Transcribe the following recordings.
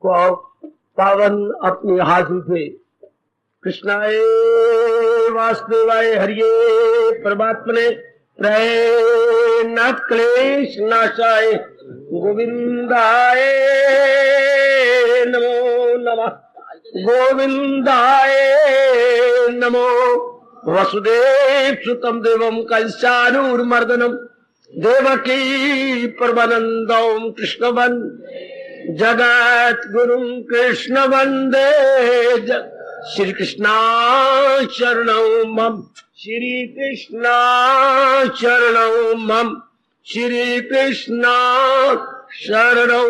को पावन अपने हाथों से कृष्णाय वासुदेवाय हरिये परमात्मने नाथ क्लेश नाशाय गोविंदाय नमो नमः गोविंदाय नमो वसुदेव सुतम देवम कंसानूर्मर्दनम देवकी परमानंदम कृष्णवन जगत गुरुम कृष्ण वंदे श्री कृष्णा शरणौ मम श्री कृष्णा शरणौ मम श्री कृष्णा शरणौ।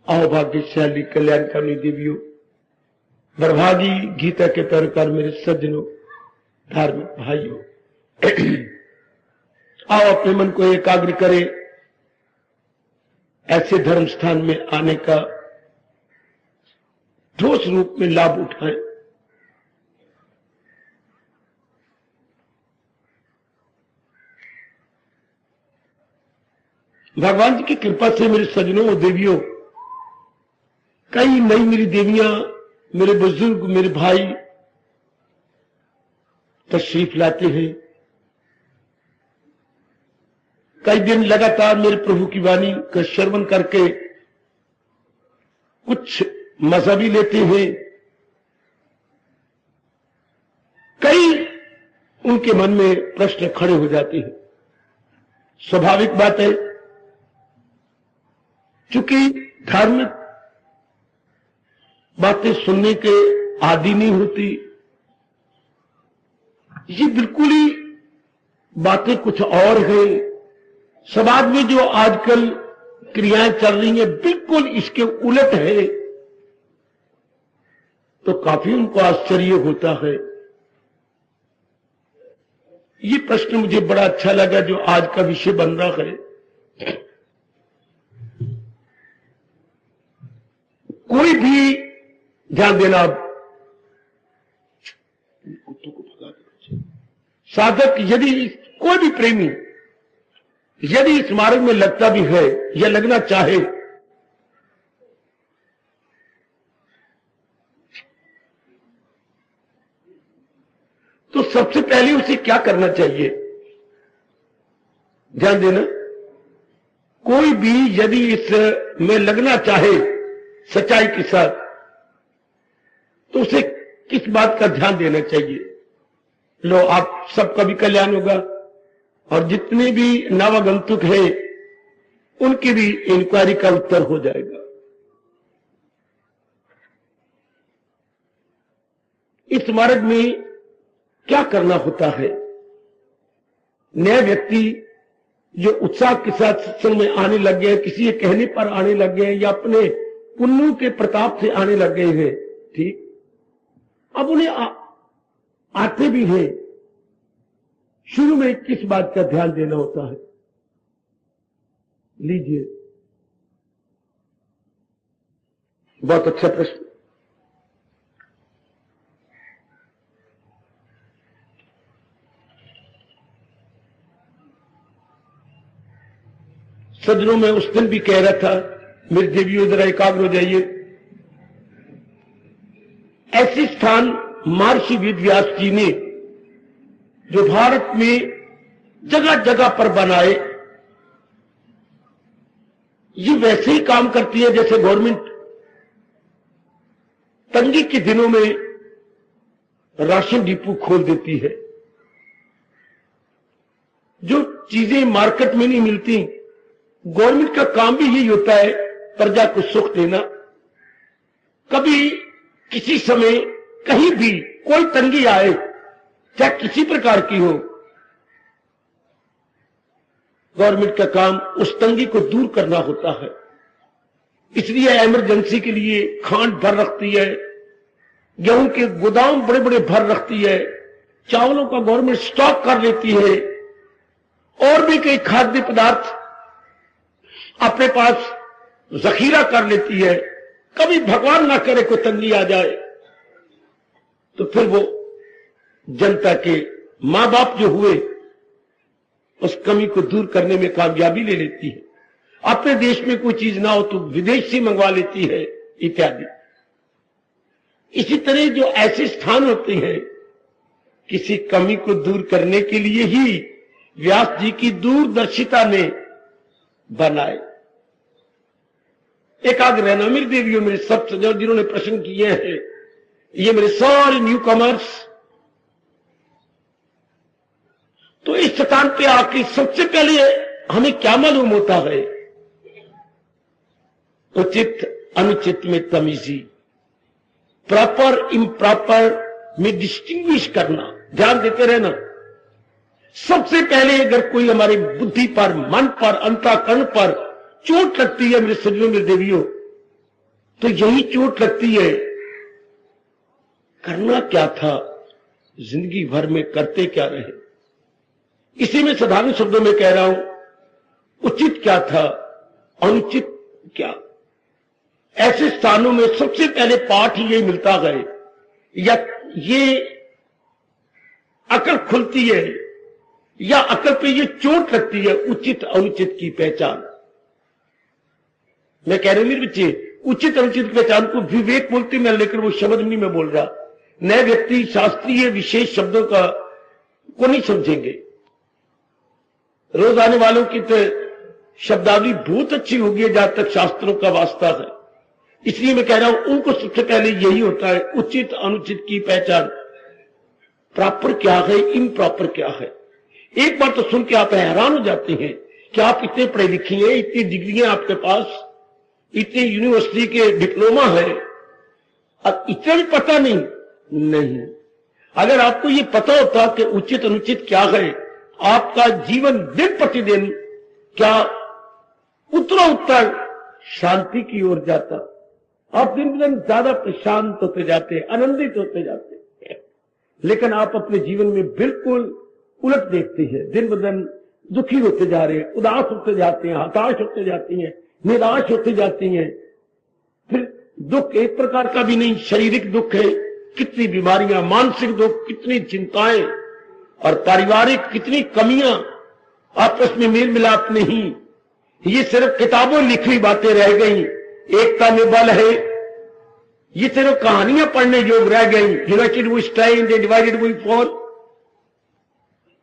आओ भाग्यशाली कल्याणकामी देवियों, बरभागी गीता के तरकार मेरे सज्जनों, धार्मिक भाइयों, आओ अपने मन को एकाग्र करें, ऐसे धर्म स्थान में आने का ठोस रूप में लाभ उठाएं। भगवान जी की कृपा से मेरे सज्जनों और देवियों, कई नई मेरी देवियां, मेरे बुजुर्ग, मेरे भाई तशरीफ लाते हैं। कई दिन लगातार मेरे प्रभु की वाणी का श्रवण करके कुछ मजा भी लेते हैं। कई उनके मन में प्रश्न खड़े हो जाते हैं। स्वाभाविक बात है, चूंकि धार्मिक बातें सुनने के आदी नहीं होती, ये बिल्कुल ही बातें कुछ और है। समाज में जो आजकल क्रियाएं चल रही हैं बिल्कुल इसके उलट है, तो काफी उनको आश्चर्य होता है। ये प्रश्न मुझे बड़ा अच्छा लगा जो आज का विषय बन रहा है। कोई भी ध्यान देना, साधक यदि कोई भी प्रेमी यदि इस मार्ग में लगता भी है या लगना चाहे, तो सबसे पहले उसे क्या करना चाहिए? ध्यान देना, कोई भी यदि इस में लगना चाहे सच्चाई के साथ, तो उसे किस बात का ध्यान देना चाहिए? लो, आप सबका भी कल्याण होगा और जितने भी नवागंतुक है उनकी भी इंक्वायरी का उत्तर हो जाएगा। इस मार्ग में क्या करना होता है? नया व्यक्ति जो उत्साह के साथ सत्संग में आने लग गए, किसी के कहने पर आने लग गए या अपने पुण्यों के प्रताप से आने लग गए हैं, ठीक, अब उन्हें आते भी हैं। शुरू में किस बात का ध्यान देना होता है? लीजिए, बहुत अच्छा प्रश्न। सज्जनों, मैं उस दिन भी कह रहा था, मेरे देवियों जरा एकाग्र हो जाइए। ऐसे स्थान महर्षि वेद व्यास जी ने जो भारत में जगह जगह पर बनाए, ये वैसे ही काम करती है जैसे गवर्नमेंट तंगी के दिनों में राशन डिपो खोल देती है। जो चीजें मार्केट में नहीं मिलती, गवर्नमेंट का काम भी यही होता है, प्रजा को सुख देना। कभी किसी समय कहीं भी कोई तंगी आए, चाहे किसी प्रकार की हो, गवर्नमेंट का काम उस तंगी को दूर करना होता है। इसलिए इमरजेंसी के लिए खांड भर रखती है, गेहूं के गोदाम बड़े बड़े भर रखती है, चावलों का गवर्नमेंट स्टॉक कर लेती है, और भी कई खाद्य पदार्थ अपने पास जखीरा कर लेती है। कभी भगवान ना करे कोई तंगी आ जाए तो फिर वो जनता के मां बाप जो हुए उस कमी को दूर करने में कामयाबी ले लेती है। अपने देश में कोई चीज ना हो तो विदेश से मंगवा लेती है इत्यादि। इसी तरह जो ऐसे स्थान होते हैं किसी कमी को दूर करने के लिए ही व्यास जी की दूरदर्शिता ने बनाए। एकाग्र रहना मेरी देवियों, मेरे सब सज्जन जिन्होंने प्रश्न किए हैं, ये मेरे सारे न्यू कमर्स, तो इस स्थान पे आके सबसे पहले हमें क्या मालूम होता है? उचित अनुचित में तमीजी, प्रॉपर इम्प्रॉपर में डिस्टिंग्विश करना, ध्यान देते रहना। सबसे पहले अगर कोई हमारी बुद्धि पर, मन पर, अंतःकरण पर चोट लगती है मेरे सज्जनों, मेरे देवियों, तो यही चोट लगती है करना क्या था, जिंदगी भर में करते क्या रहे। इसी में साधारण शब्दों में कह रहा हूं, उचित क्या था, अनुचित क्या। ऐसे स्थानों में सबसे पहले पाठ ही यही मिलता है, या ये अकल खुलती है, या अकल पे ये चोट लगती है, उचित अनुचित की पहचान। मैं कह रहा हूं मेरे बच्चे, उचित अनुचित की पहचान को विवेक बोलते मैं, लेकिन वो शब्द नहीं मैं बोल रहा। नए व्यक्ति शास्त्रीय विशेष शब्दों का को नहीं समझेंगे। रोज आने वालों की तो शब्दावली बहुत अच्छी होगी जहां तक शास्त्रों का वास्ता है। इसलिए मैं कह रहा हूं उनको सबसे पहले यही होता है, उचित अनुचित की पहचान। प्रॉपर क्या है, इम्प्रॉपर क्या है। एक बार तो सुन के आप हैरान हो जाते हैं कि आप इतने पढ़े लिखे हैं, इतनी डिग्रियां आपके पास, इतनी यूनिवर्सिटी के डिप्लोमा है, अब इतना भी पता नहीं। अगर आपको ये पता होता कि उचित अनुचित क्या है, आपका जीवन दिन प्रतिदिन क्या उत्तरोत्तर शांति की ओर जाता। आप दिन दिन ज्यादा प्रशांत होते जाते हैं, आनंदित होते जाते हैं। लेकिन आप अपने जीवन में बिल्कुल उलट देखते हैं, दिन ब दिन दुखी होते जा रहे हैं, उदास होते जाते हैं, हताश होते जाती हैं, निराश होते जाती हैं। फिर दुख एक प्रकार का भी नहीं, शारीरिक दुख है, कितनी बीमारियां, मानसिक दुख, कितनी चिंताएं, और पारिवारिक कितनी कमियां, आपस में मेल मिलाप नहीं। ये सिर्फ किताबों लिखी बातें रह गई, एकता में बल है, ये सिर्फ कहानियां पढ़ने योग्य रह गई। United we stand and divided we fall.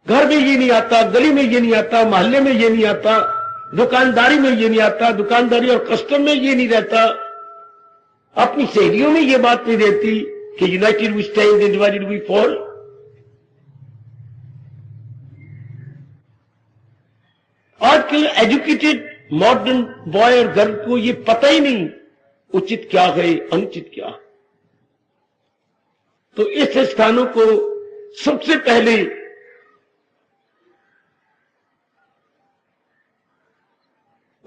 घर में ये नहीं आता, गली में ये नहीं आता, मोहल्ले में ये नहीं आता, दुकानदारी में ये नहीं आता, दुकानदारी और कस्टम में ये नहीं रहता, अपनी सहेलियों में ये बात नहीं रहती कि united we stand and divided we fall. आज के एजुकेटेड मॉडर्न बॉय और गर्ल को ये पता ही नहीं उचित क्या है, अनुचित क्या। तो इस स्थानों को सबसे पहले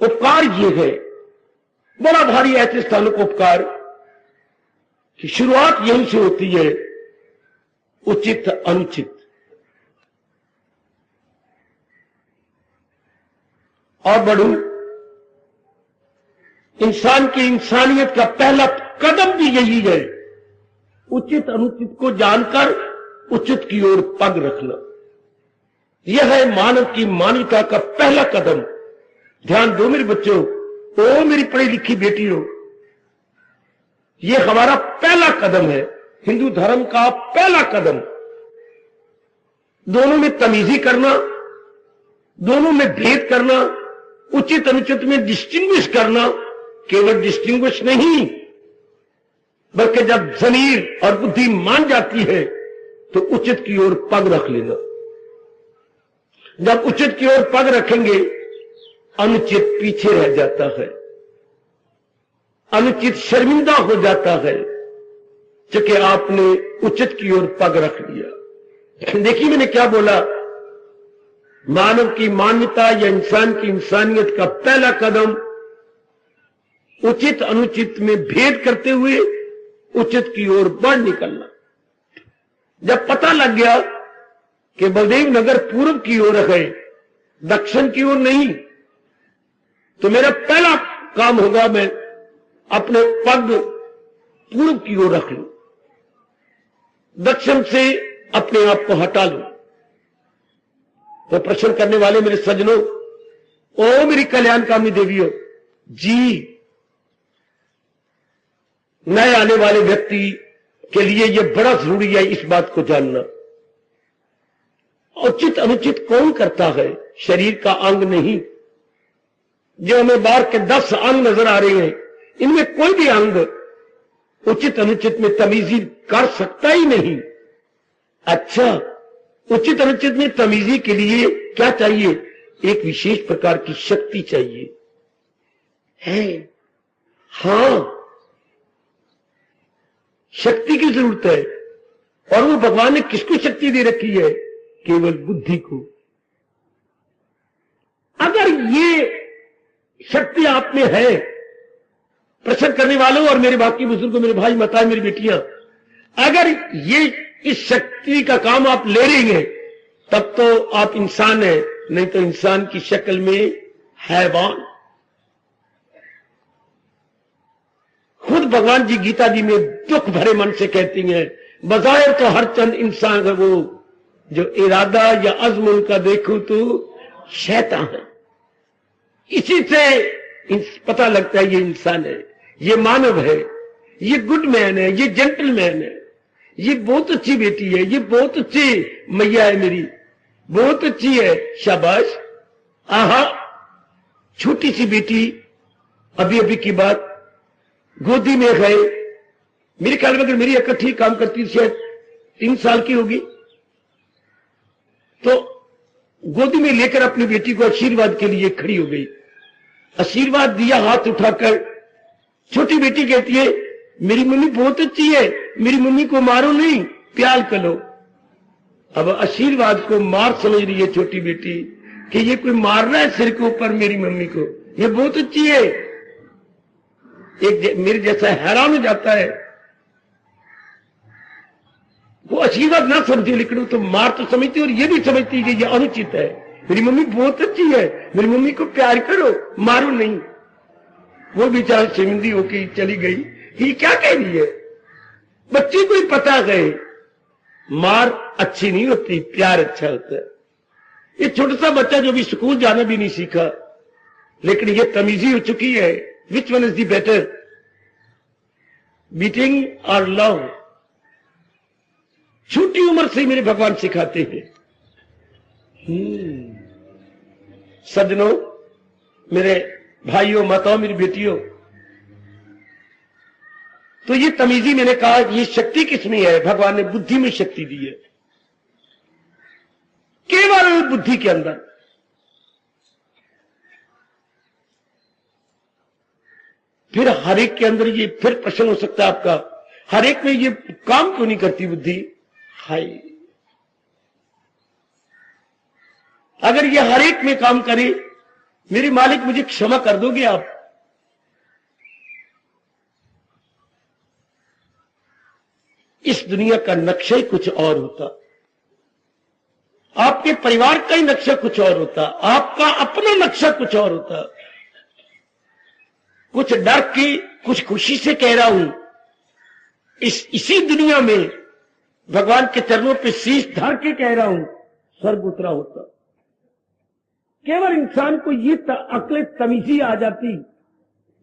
उपकार ये है, बड़ा भारी ऐसे स्थानों को उपकार कि शुरुआत यहीं से होती है, उचित अनुचित। और बढ़ू, इंसान की इंसानियत का पहला कदम भी यही है, उचित अनुचित को जानकर उचित की ओर पग रखना। यह है मानव की मानवता का पहला कदम। ध्यान दो मेरे बच्चों, ओ मेरी पढ़ी लिखी बेटियों, यह हमारा पहला कदम है, हिंदू धर्म का पहला कदम। दोनों में तमीजी करना, दोनों में भेद करना, उचित अनुचित में डिस्टिंग्विश करना। केवल डिस्टिंग्विश नहीं, बल्कि जब जमीर और बुद्धि मान जाती है तो उचित की ओर पग रख लेना। जब उचित की ओर पग रखेंगे, अनुचित पीछे रह जाता है, अनुचित शर्मिंदा हो जाता है, क्योंकि आपने उचित की ओर पग रख लिया। देखिए मैंने क्या बोला, मानव की मान्यता या इंसान की इंसानियत का पहला कदम उचित अनुचित में भेद करते हुए उचित की ओर बढ़ निकलना। जब पता लग गया कि बलदेव नगर पूर्व की ओर है, दक्षिण की ओर नहीं, तो मेरा पहला काम होगा मैं अपने पग पूर्व की ओर रख लूं, दक्षिण से अपने आप को हटा लूं। तो प्रश्न करने वाले मेरे सज्जनों, ओ मेरी कल्याणकामी देवियों जी, नए आने वाले व्यक्ति के लिए यह बड़ा जरूरी है इस बात को जानना। उचित अनुचित कौन करता है? शरीर का अंग नहीं। जो हमें बाहर के 10 अंग नजर आ रहे हैं, इनमें कोई भी अंग उचित अनुचित में तमीजी कर सकता ही नहीं। अच्छा, उचित अनुचित में तमीजी के लिए क्या चाहिए? एक विशेष प्रकार की शक्ति चाहिए है। हां, शक्ति की जरूरत है। और वो भगवान ने किसको शक्ति दे रखी है? केवल बुद्धि को। अगर ये शक्ति आप में है, प्रश्न करने वालों और मेरे बाकी बुजुर्गों, मेरे भाई माताएं, मेरी बेटियां, अगर ये इस शक्ति का काम आप ले रही हैं, तब तो आप इंसान हैं, नहीं तो इंसान की शक्ल में हैवान। खुद भगवान जी गीता जी में दुख भरे मन से कहती हैं, बजाय तो हर चंद इंसान है, वो जो इरादा या अज़्म उनका देखो तो शैतान है। इसी से पता लगता है ये इंसान है, ये मानव है, ये गुड मैन है, ये जेंटलमैन है, ये बहुत अच्छी बेटी है, ये बहुत अच्छी मैया है, मेरी बहुत अच्छी है, शाबाश। आहा, छोटी सी बेटी, अभी अभी की बात, गोदी में गए, मेरे ख्याल में अगर मेरी इकट्ठी काम करती शायद 3 साल की होगी, तो गोदी में लेकर अपनी बेटी को आशीर्वाद के लिए खड़ी हो गई। आशीर्वाद दिया हाथ उठाकर। छोटी बेटी कहती है, मेरी मम्मी बहुत अच्छी है, मेरी मम्मी को मारो नहीं, प्यार करो। अब आशीर्वाद को मार समझ रही है छोटी बेटी कि ये कोई मार रहा है सिर के ऊपर मेरी मम्मी को, ये बहुत अच्छी है। एक मेरे जैसा हैरान हो जाता है, वो आशीर्वाद ना समझे, लेकिन वो तो मार तो समझती और ये भी समझती है कि ये अनुचित है, मेरी मम्मी बहुत अच्छी है, मेरी मम्मी को प्यार करो, मारो नहीं। वो बेचारा शर्मिंदी होके चली गई कि ये क्या कह रही है। बच्ची को ही पता गए मार अच्छी नहीं होती, प्यार अच्छा होता है। ये छोटा सा बच्चा जो भी स्कूल जाना भी नहीं सीखा, लेकिन ये तमीजी हो चुकी है। Which one is the better, beating और लव? छोटी उम्र से मेरे भगवान सिखाते हैं। सज्जनों, मेरे भाइयों, माताओं, मेरी बेटियों, तो ये तमीजी मैंने कहा, ये शक्ति किसमें है? भगवान ने बुद्धि में शक्ति दी है, केवल बुद्धि के अंदर। फिर हर एक के अंदर ये फिर प्रश्न हो सकता है आपका, हर एक में ये काम क्यों नहीं करती बुद्धि? हाय, अगर ये हर एक में काम करे, मेरे मालिक मुझे क्षमा कर दोगे आप? इस दुनिया का नक्शा ही कुछ और होता, आपके परिवार का ही नक्शा कुछ और होता, आपका अपना नक्शा कुछ और होता। कुछ डर के, कुछ खुशी से कह रहा हूं, इसी दुनिया में भगवान के चरणों पे शीश धर के कह रहा हूं, स्वर्ग उतरा होता। केवल इंसान को ये अक्ल तमीजी आ जाती,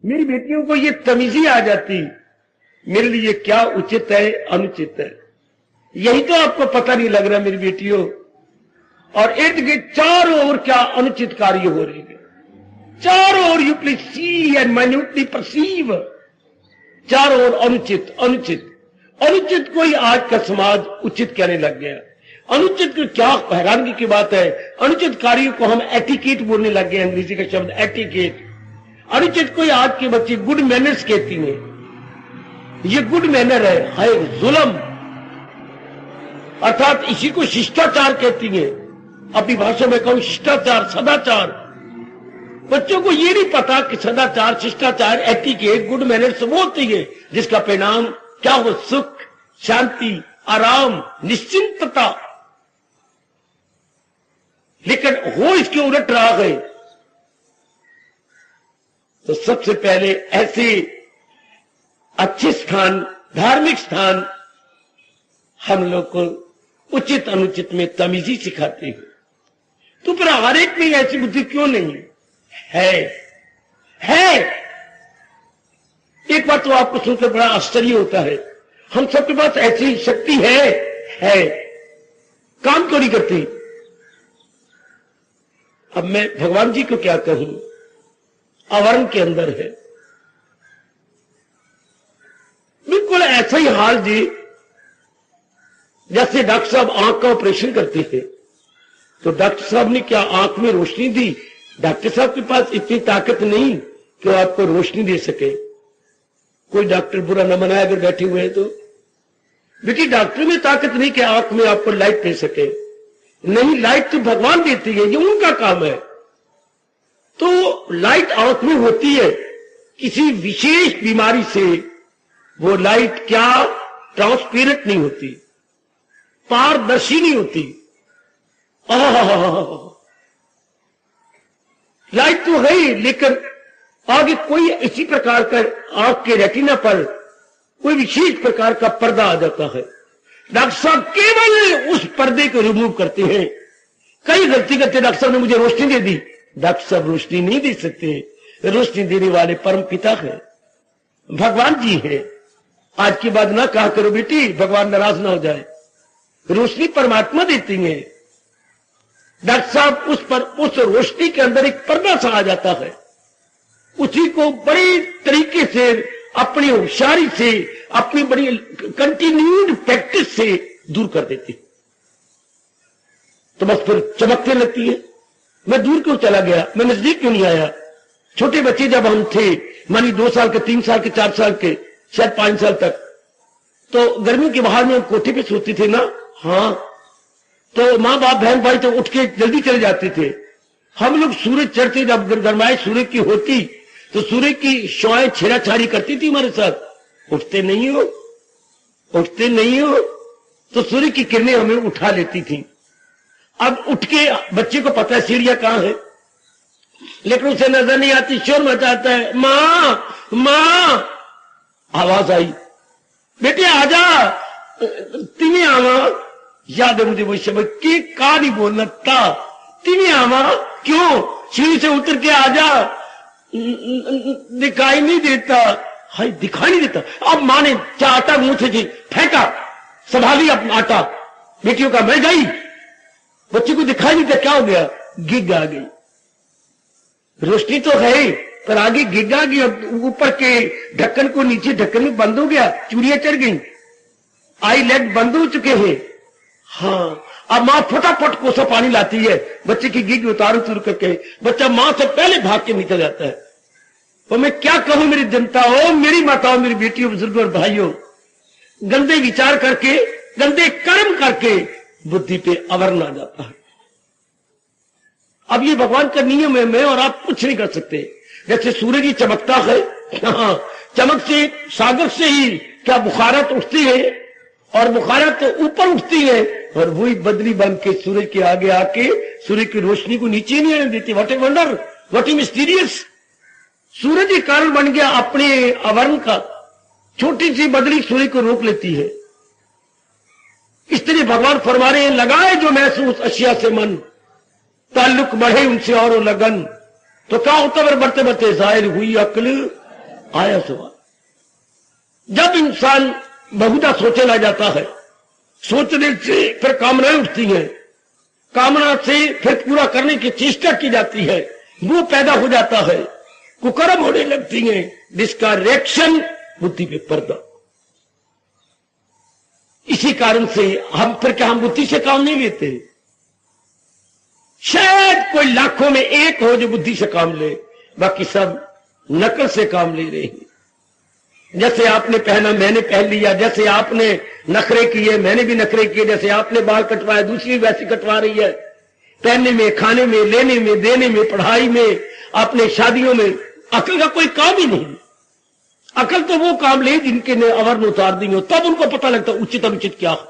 मेरी बेटियों को ये तमीजी आ जाती, मेरे लिए क्या उचित है, अनुचित है। यही तो आपको पता नहीं लग रहा मेरी बेटियों। और इर्द गिर्द चारों ओर क्या अनुचित कार्य हो रहे हैं, चारों ओर। You please see and minutely perceive, चारों ओर अनुचित अनुचित अनुचित को ही आज का समाज उचित कहने लग गया। अनुचित को क्या हैरानगी की बात है, अनुचित कार्यों को हम एटिकेट बोलने लग गए, अंग्रेजी का शब्द एटिकेट। अनुचित को ही आज के बच्चे गुड मैनर्स कहती हैं, ये गुड मैनर है, हाय जुल्म, अर्थात इसी को शिष्टाचार कहती हैं। अपनी भाषा में कहूं शिष्टाचार, सदाचार। बच्चों को ये नहीं पता कि सदाचार, शिष्टाचार, एटिकेट, गुड मैनर्स वो होती है जिसका परिणाम क्या हो? सुख, शांति, आराम, निश्चिंतता। लेकिन हो इसके उलट रह गए। तो सबसे पहले ऐसे अच्छे स्थान, धार्मिक स्थान हम लोग को उचित अनुचित में तमीजी सिखाते हैं। तो फिर हर एक में ऐसी बुद्धि क्यों नहीं है? है। एक बार तो आपको सुनकर बड़ा आश्चर्य होता है, हम सबके पास ऐसी शक्ति है, काम क्यों नहीं करती? अब मैं भगवान जी को क्या कहूं, आवरण के अंदर है। बिल्कुल ऐसा ही हाल जी, जैसे डॉक्टर साहब आंख का ऑपरेशन करते थे, तो डॉक्टर साहब ने क्या आंख में रोशनी दी? डॉक्टर साहब के पास इतनी ताकत नहीं कि वो आपको रोशनी दे सके। कोई डॉक्टर बुरा न मनाए अगर बैठे हुए हैं तो, बेटी डॉक्टर में ताकत नहीं कि आंख में आपको लाइट दे सके। नहीं, लाइट तो भगवान देती है, ये उनका काम है। तो लाइट आंख में होती है किसी विशेष बीमारी से, वो लाइट क्या ट्रांसपेरेंट नहीं होती, पारदर्शी नहीं होती। लाइट तो है ही, लेकिन आगे कोई इसी प्रकार का आंख के रेटिना पर कोई विशेष प्रकार का पर्दा आ जाता है। डॉक्टर साहब केवल उस पर्दे को रिमूव करते हैं। कई गलती करते, डॉक्टर साहब ने मुझे रोशनी दे दी। डॉक्टर साहब रोशनी नहीं दे सकते, रोशनी देने वाले परम पिता है, भगवान जी है। आज की बात ना कहा करो बेटी, भगवान नाराज ना हो जाए। रोशनी परमात्मा देती है। डॉक्टर साहब उस रोशनी के अंदर एक पर्दा सा आ जाता है, उसी को बड़े तरीके से, अपनी होशियारी से, अपनी बड़ी कंटिन्यूड प्रैक्टिस से दूर कर देती, तो बस फिर चमकने लगती है। मैं दूर क्यों चला गया, मैं नजदीक क्यों नहीं आया? छोटे बच्चे जब हम थे, मानी 2 साल के, 3 साल के, 4 साल के, शायद 5 साल तक, तो गर्मी के बाहर में कोठे पे सोते थे ना। हाँ, तो माँ बाप बहन भाई तो उठ के जल्दी चले जाते थे। हम लोग सूरज चढ़ते, जब गरमाए सूरज की होती तो सूरज की शॉएं छेड़ाछाड़ी करती थी हमारे साथ। उठते नहीं हो, उठते नहीं हो, तो सूर्य की किरणें हमें उठा लेती थी। अब उठ के बच्चे को पता है सीढ़ियां कहां है, लेकिन उसे नजर नहीं आती, शोर मचाता है, मां मां। आवाज आई, बेटे आजा, तिमी आवा। याद है मुझे वो शब्द कि का नहीं बोलना था, तिमी आवा। क्यों? सीढ़ी से उतर के आजा, दिखाई नहीं देता। हाय, दिखाई नहीं देता। अब मां ने क्या आटा मुंह से जी फेंका, संभाली अपना आटा, बेटियों का मैं गई, बच्चे को दिखाई नहीं देता। क्या हो गया? गिग आ गई। रोशनी तो है पर आगे गिग आ गई, ऊपर के ढक्कन को नीचे ढक्कन में बंद हो गया, चूड़ियां चढ़ गई, आई लेट बंद हो चुके हैं। हाँ, अब मां फटाफट कोसा पानी लाती है, बच्चे की गिग उतारू शुरू करके बच्चा मां से पहले भाग के निकल जाता है। और मैं क्या कहूं मेरी जनता हो, मेरी माताओं, मेरी बेटियों, बुजुर्गों और भाइयों, गंदे विचार करके, गंदे कर्म करके बुद्धि पे आवरण आ जाता है। अब ये भगवान का नियम है, मैं और आप कुछ नहीं कर सकते। जैसे सूरज ही चमकता है, हाँ, चमक से, सागर से ही क्या बुखारत उठती है, और बुखारत ऊपर उठती है, और वही बदली बन के सूरज के आगे आके सूर्य की रोशनी को नीचे नहीं आने देती। What a wonder, what a mysterious. सूरज ही कारण बन गया अपने आवरण का, छोटी सी बदली सूर्य को रोक लेती है। इसलिए भगवान फरमा रहे हैं, लगाए जो महसूस अशिया से मन, ताल्लुक बढ़े उनसे और लगन। तो क्या होता है? बढ़ते बढ़ते जाहिर हुई अक्ल, आया सवाल। जब इंसान बहुधा सोचे ला जाता है, सोचने से फिर कामनाएं उठती हैं, कामना से फिर पूरा करने की चेष्टा की जाती है, वो पैदा हो जाता है, कुकर्म होने लगती हैं, जिसका रिएक्शन बुद्धि पे पर्दा। इसी कारण से हम फिर क्या, हम बुद्धि से काम नहीं लेते। शायद कोई लाखों में एक हो जो बुद्धि से काम ले, बाकी सब नकल से काम ले रहे हैं। जैसे आपने पहना मैंने पहन लिया, जैसे आपने नखरे किए मैंने भी नखरे किए, जैसे आपने बाल कटवाए दूसरी वैसी कटवा रही है। पहनने में, खाने में, लेने में, देने में, पढ़ाई में, अपने शादियों में अकल का कोई काम ही नहीं। अकल तो वो काम ले जिनके ने आवरण उतार दी हो, तब उनको पता लगता उचित अनुचित क्या हो।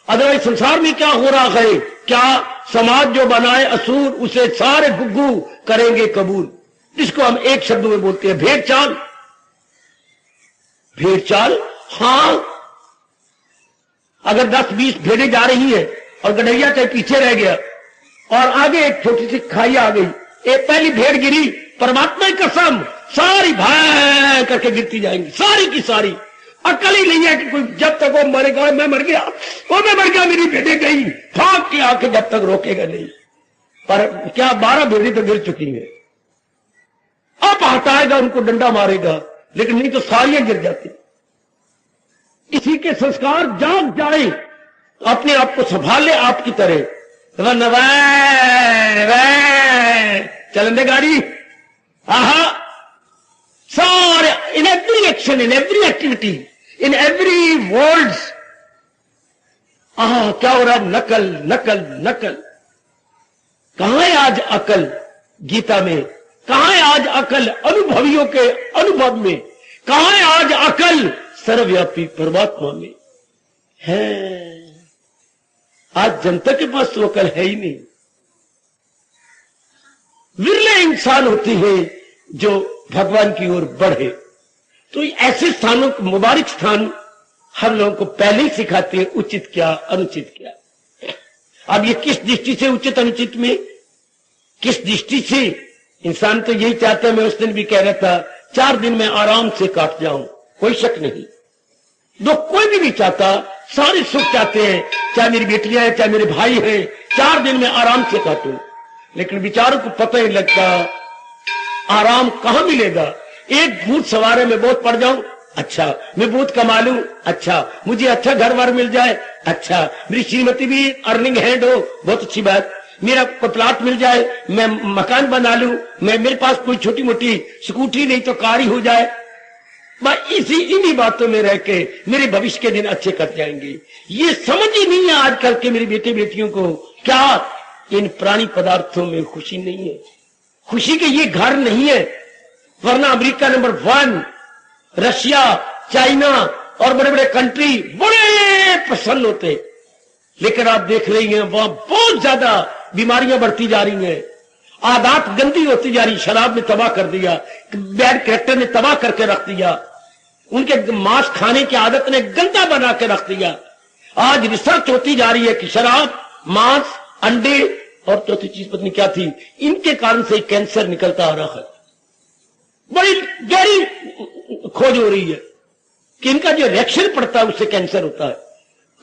अदरवाइज संसार में क्या हो रहा है, क्या समाज जो बनाए असूर, उसे सारे गुग्गू करेंगे कबूल, जिसको हम एक शब्द में बोलते हैं भेड़ चाल। भेड़ चाल, हाँ, अगर 10-20 भेड़ें जा रही है और गडरिया चाहे पीछे रह गया और आगे एक छोटी सी खाई आ गई, एक पहली भेड़ गिरी, परमात्मा की कसम सारी भाई करके गिरती जाएंगी, सारी की सारी। अकल ही नहीं है कि कोई जब तक वो मरेगा, मैं मर गया, वो मैं मर गया, मेरी भेड़ें गई, भाग के आके जब तक रोकेगा नहीं। पर क्या 12 भेड़ें तो गिर चुकी हैं, अब हटाएगा उनको, डंडा मारेगा, लेकिन नहीं तो सारियां गिर जाती। इसी के संस्कार जाग जाए, अपने आप को संभाल ले आपकी तरह। चलन दे गाड़ी, आहा, सारे in every action, in every activity, in every words, आहा क्या हो रहा है, नकल नकल नकल। कहां है आज अकल गीता में, कहां है आज अकल अनुभवियों के अनुभव में, कहां है आज अकल सर्वव्यापी परमात्मा में है। आज जनता के पास तो अकल है ही नहीं। विरले इंसान होती है जो भगवान की ओर बढ़े। तो ऐसे स्थानों को, मुबारक स्थान हम लोगों को पहले ही सिखाते हैं उचित क्या अनुचित क्या। अब ये किस दृष्टि से उचित अनुचित में, किस दृष्टि से, इंसान तो यही चाहता है, मैं उस दिन भी कह रहा था 4 दिन में आराम से काट जाऊं, कोई शक नहीं। जो कोई भी चाहता, सारे सुख चाहते हैं, चाहे मेरी बेटियां हैं, चाहे मेरे भाई हैं, 4 दिन में आराम से काटूं। लेकिन बेचारों को पता ही लगता आराम कहां मिलेगा। एक भूत सवार है, मैं बहुत पढ़ जाऊं, अच्छा, मैं बहुत कमा लूं, अच्छा, मुझे अच्छा घर बार मिल जाए, अच्छा, मेरी श्रीमती भी अर्निंग हैंड हो, बहुत अच्छी बात, मेरा कोई प्लाट मिल जाए, मैं मकान बना लूं, मैं मेरे पास कोई छोटी मोटी स्कूटी नहीं तो कार ही हो जाए, बस इन्हीं बातों में रह के मेरे भविष्य के दिन अच्छे कट जाएंगे। ये समझ ही नहीं है आजकल के मेरे बेटे बेटियों को, क्या इन प्राणी पदार्थों में खुशी नहीं है, खुशी के ये घर नहीं है। वरना अमेरिका नंबर 1, रशिया, चाइना और बड़े बड़े कंट्री बड़े प्रसन्न होते, लेकिन आप देख रही हैं वहां बहुत ज्यादा बीमारियां बढ़ती जा रही हैं, आदत गंदी होती जा रही। शराब ने तबाह कर दिया, बैड कैरेक्टर ने तबाह करके रख दिया, उनके मांस खाने की आदत ने गंदा बना के रख दिया। आज रिसर्च होती जा रही है कि शराब, मांस, अंडे और चौथी चीज पत्नी क्या थी, इनके कारण से कैंसर निकलता आ रहा है। बड़ी गहरी खोज हो रही है कि इनका जो रिएक्शन पड़ता है उससे कैंसर होता है।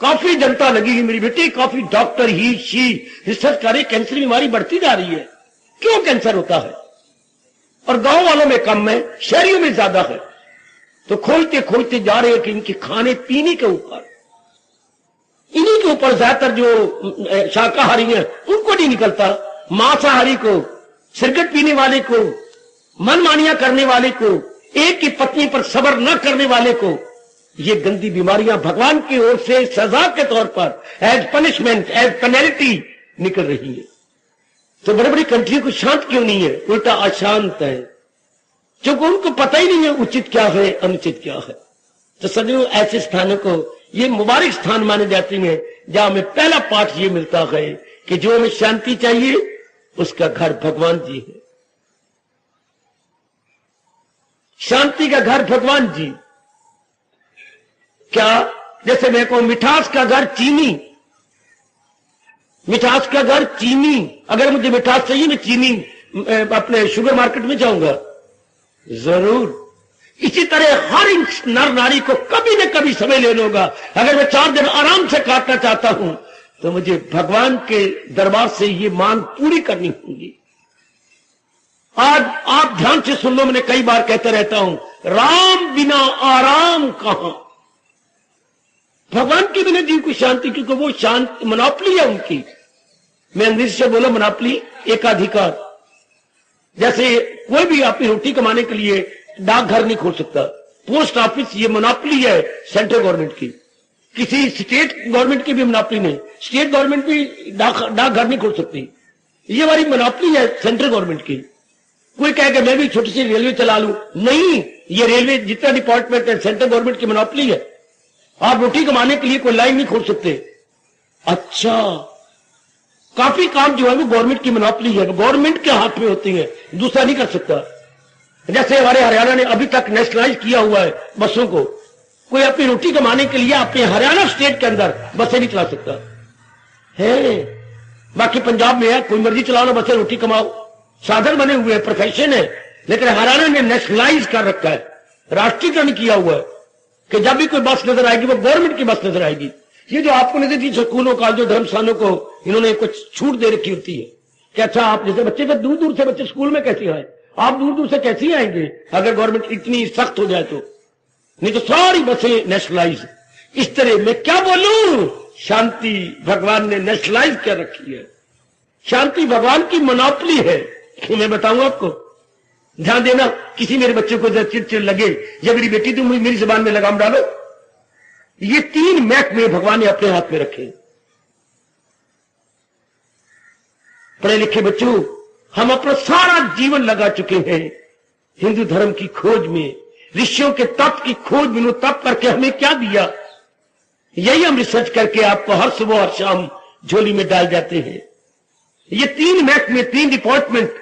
काफी जनता लगी है मेरी बेटी, काफी डॉक्टर ही शी रिसर्च करे, कैंसर बीमारी बढ़ती जा रही है। क्यों कैंसर होता है? और गांव वालों में कम है, शहरियों में ज्यादा है। तो खोजते खोजते जा रहे हैं कि इनके खाने पीने के ऊपर, इन्हीं के ऊपर ज्यादातर जो शाकाहारी हैं उनको नहीं निकलता, मांसाहारी को, सिगरेट पीने वाले को, मनमानियां करने वाले को, एक की पत्नी पर सब्र न करने वाले को, ये गंदी बीमारियां भगवान की ओर से सजा के तौर पर, एज पनिशमेंट, एज पेनल्टी निकल रही है। तो बड़ी बड़ी कंट्री को शांत क्यों नहीं है, उल्टा अशांत है, क्योंकि उनको पता ही नहीं है उचित क्या है अनुचित क्या है। तो सदियों ऐसे स्थानों को ये मुबारक स्थान माने जाते हैं जहां हमें पहला पाठ ये मिलता है कि जो हमें शांति चाहिए उसका घर भगवान जी है। शांति का घर भगवान जी। क्या? जैसे मैं कहूं मिठास का घर चीनी, मिठास का घर चीनी, अगर मुझे मिठास चाहिए मैं चीनी अपने शुगर मार्केट में जाऊंगा जरूर। इसी तरह हर नर नारी को कभी न कभी समय लेना होगा। अगर मैं 4 दिन आराम से काटना चाहता हूं तो मुझे भगवान के दरबार से ये मांग पूरी करनी होगी। आज आप ध्यान से सुन लो, मैंने कई बार कहता रहता हूं, राम बिना आराम कहां। भगवान के बिना जीव की शांति, क्योंकि वो शांति मोनोपोली है उनकी। मैं अंग्रेजी से बोला मोनोपोली, एकाधिकार। जैसे कोई भी अपनी रोटी कमाने के लिए डाकघर नहीं खोल सकता, पोस्ट ऑफिस ये मोनोपोली है सेंट्रल गवर्नमेंट की। किसी स्टेट गवर्नमेंट की भी मोनोपोली नहीं, स्टेट गवर्नमेंट भी डाकघर नहीं खोल सकती, ये हमारी मोनोपोली है सेंट्रल गवर्नमेंट की। कोई कहेगा मैं भी छोटी सी रेलवे चला लूं, नहीं, ये रेलवे जितना डिपार्टमेंट है सेंट्रल गवर्नमेंट की मोनोपोली है। आप रोटी कमाने के लिए कोई लाइन नहीं खोल सकते। अच्छा, काफी काम जो है वो गवर्नमेंट की मोनोपोली है, गवर्नमेंट के हाथ में होती है, दूसरा नहीं कर सकता। जैसे हमारे हरियाणा ने अभी तक नेशनलाइज किया हुआ है बसों को, कोई अपनी रोटी कमाने के लिए अपने हरियाणा स्टेट के अंदर बसें नहीं चला सकता है। बाकी पंजाब में है, कोई मर्जी चलाओ ना, बसें रोटी कमाओ। साधन बने हुए हैं, प्रोफेशन है, लेकिन हरियाणा ने नेशनलाइज कर रखा है, राष्ट्रीयकरण किया हुआ है कि जब भी कोई बस नजर आएगी वो गवर्नमेंट की बस नजर आएगी। ये जो आपको नजर थी स्कूलों कॉलेजों धर्मस्थानों को इन्होंने कुछ छूट दे रखी होती है कि अच्छा आप जैसे बच्चे फिर दूर दूर से बच्चे स्कूल में कैसे आए, आप दूर दूर से कैसे आएंगे अगर गवर्नमेंट इतनी सख्त हो जाए तो, नहीं तो सारी बसें नेशनलाइज। इस तरह मैं क्या बोलूं, शांति भगवान ने नेशनलाइज कर रखी है, शांति भगवान की मोनोपोली है। मैं बताऊं आपको, ध्यान देना, किसी मेरे बच्चे को चिड़चिड़ लगे या मेरी बेटी तुम मेरी जुबान में लगाम डालो, ये 3 महकमे भगवान ने अपने हाथ में रखे। पढ़े लिखे बच्चों, हम अपना सारा जीवन लगा चुके हैं हिंदू धर्म की खोज में, ऋषियों के तप की खोज में। तप करके हमें क्या दिया, यही हम रिसर्च करके आपको हर सुबह हर शाम झोली में डाल जाते हैं। ये 3 महकमे, 3 डिपार्टमेंट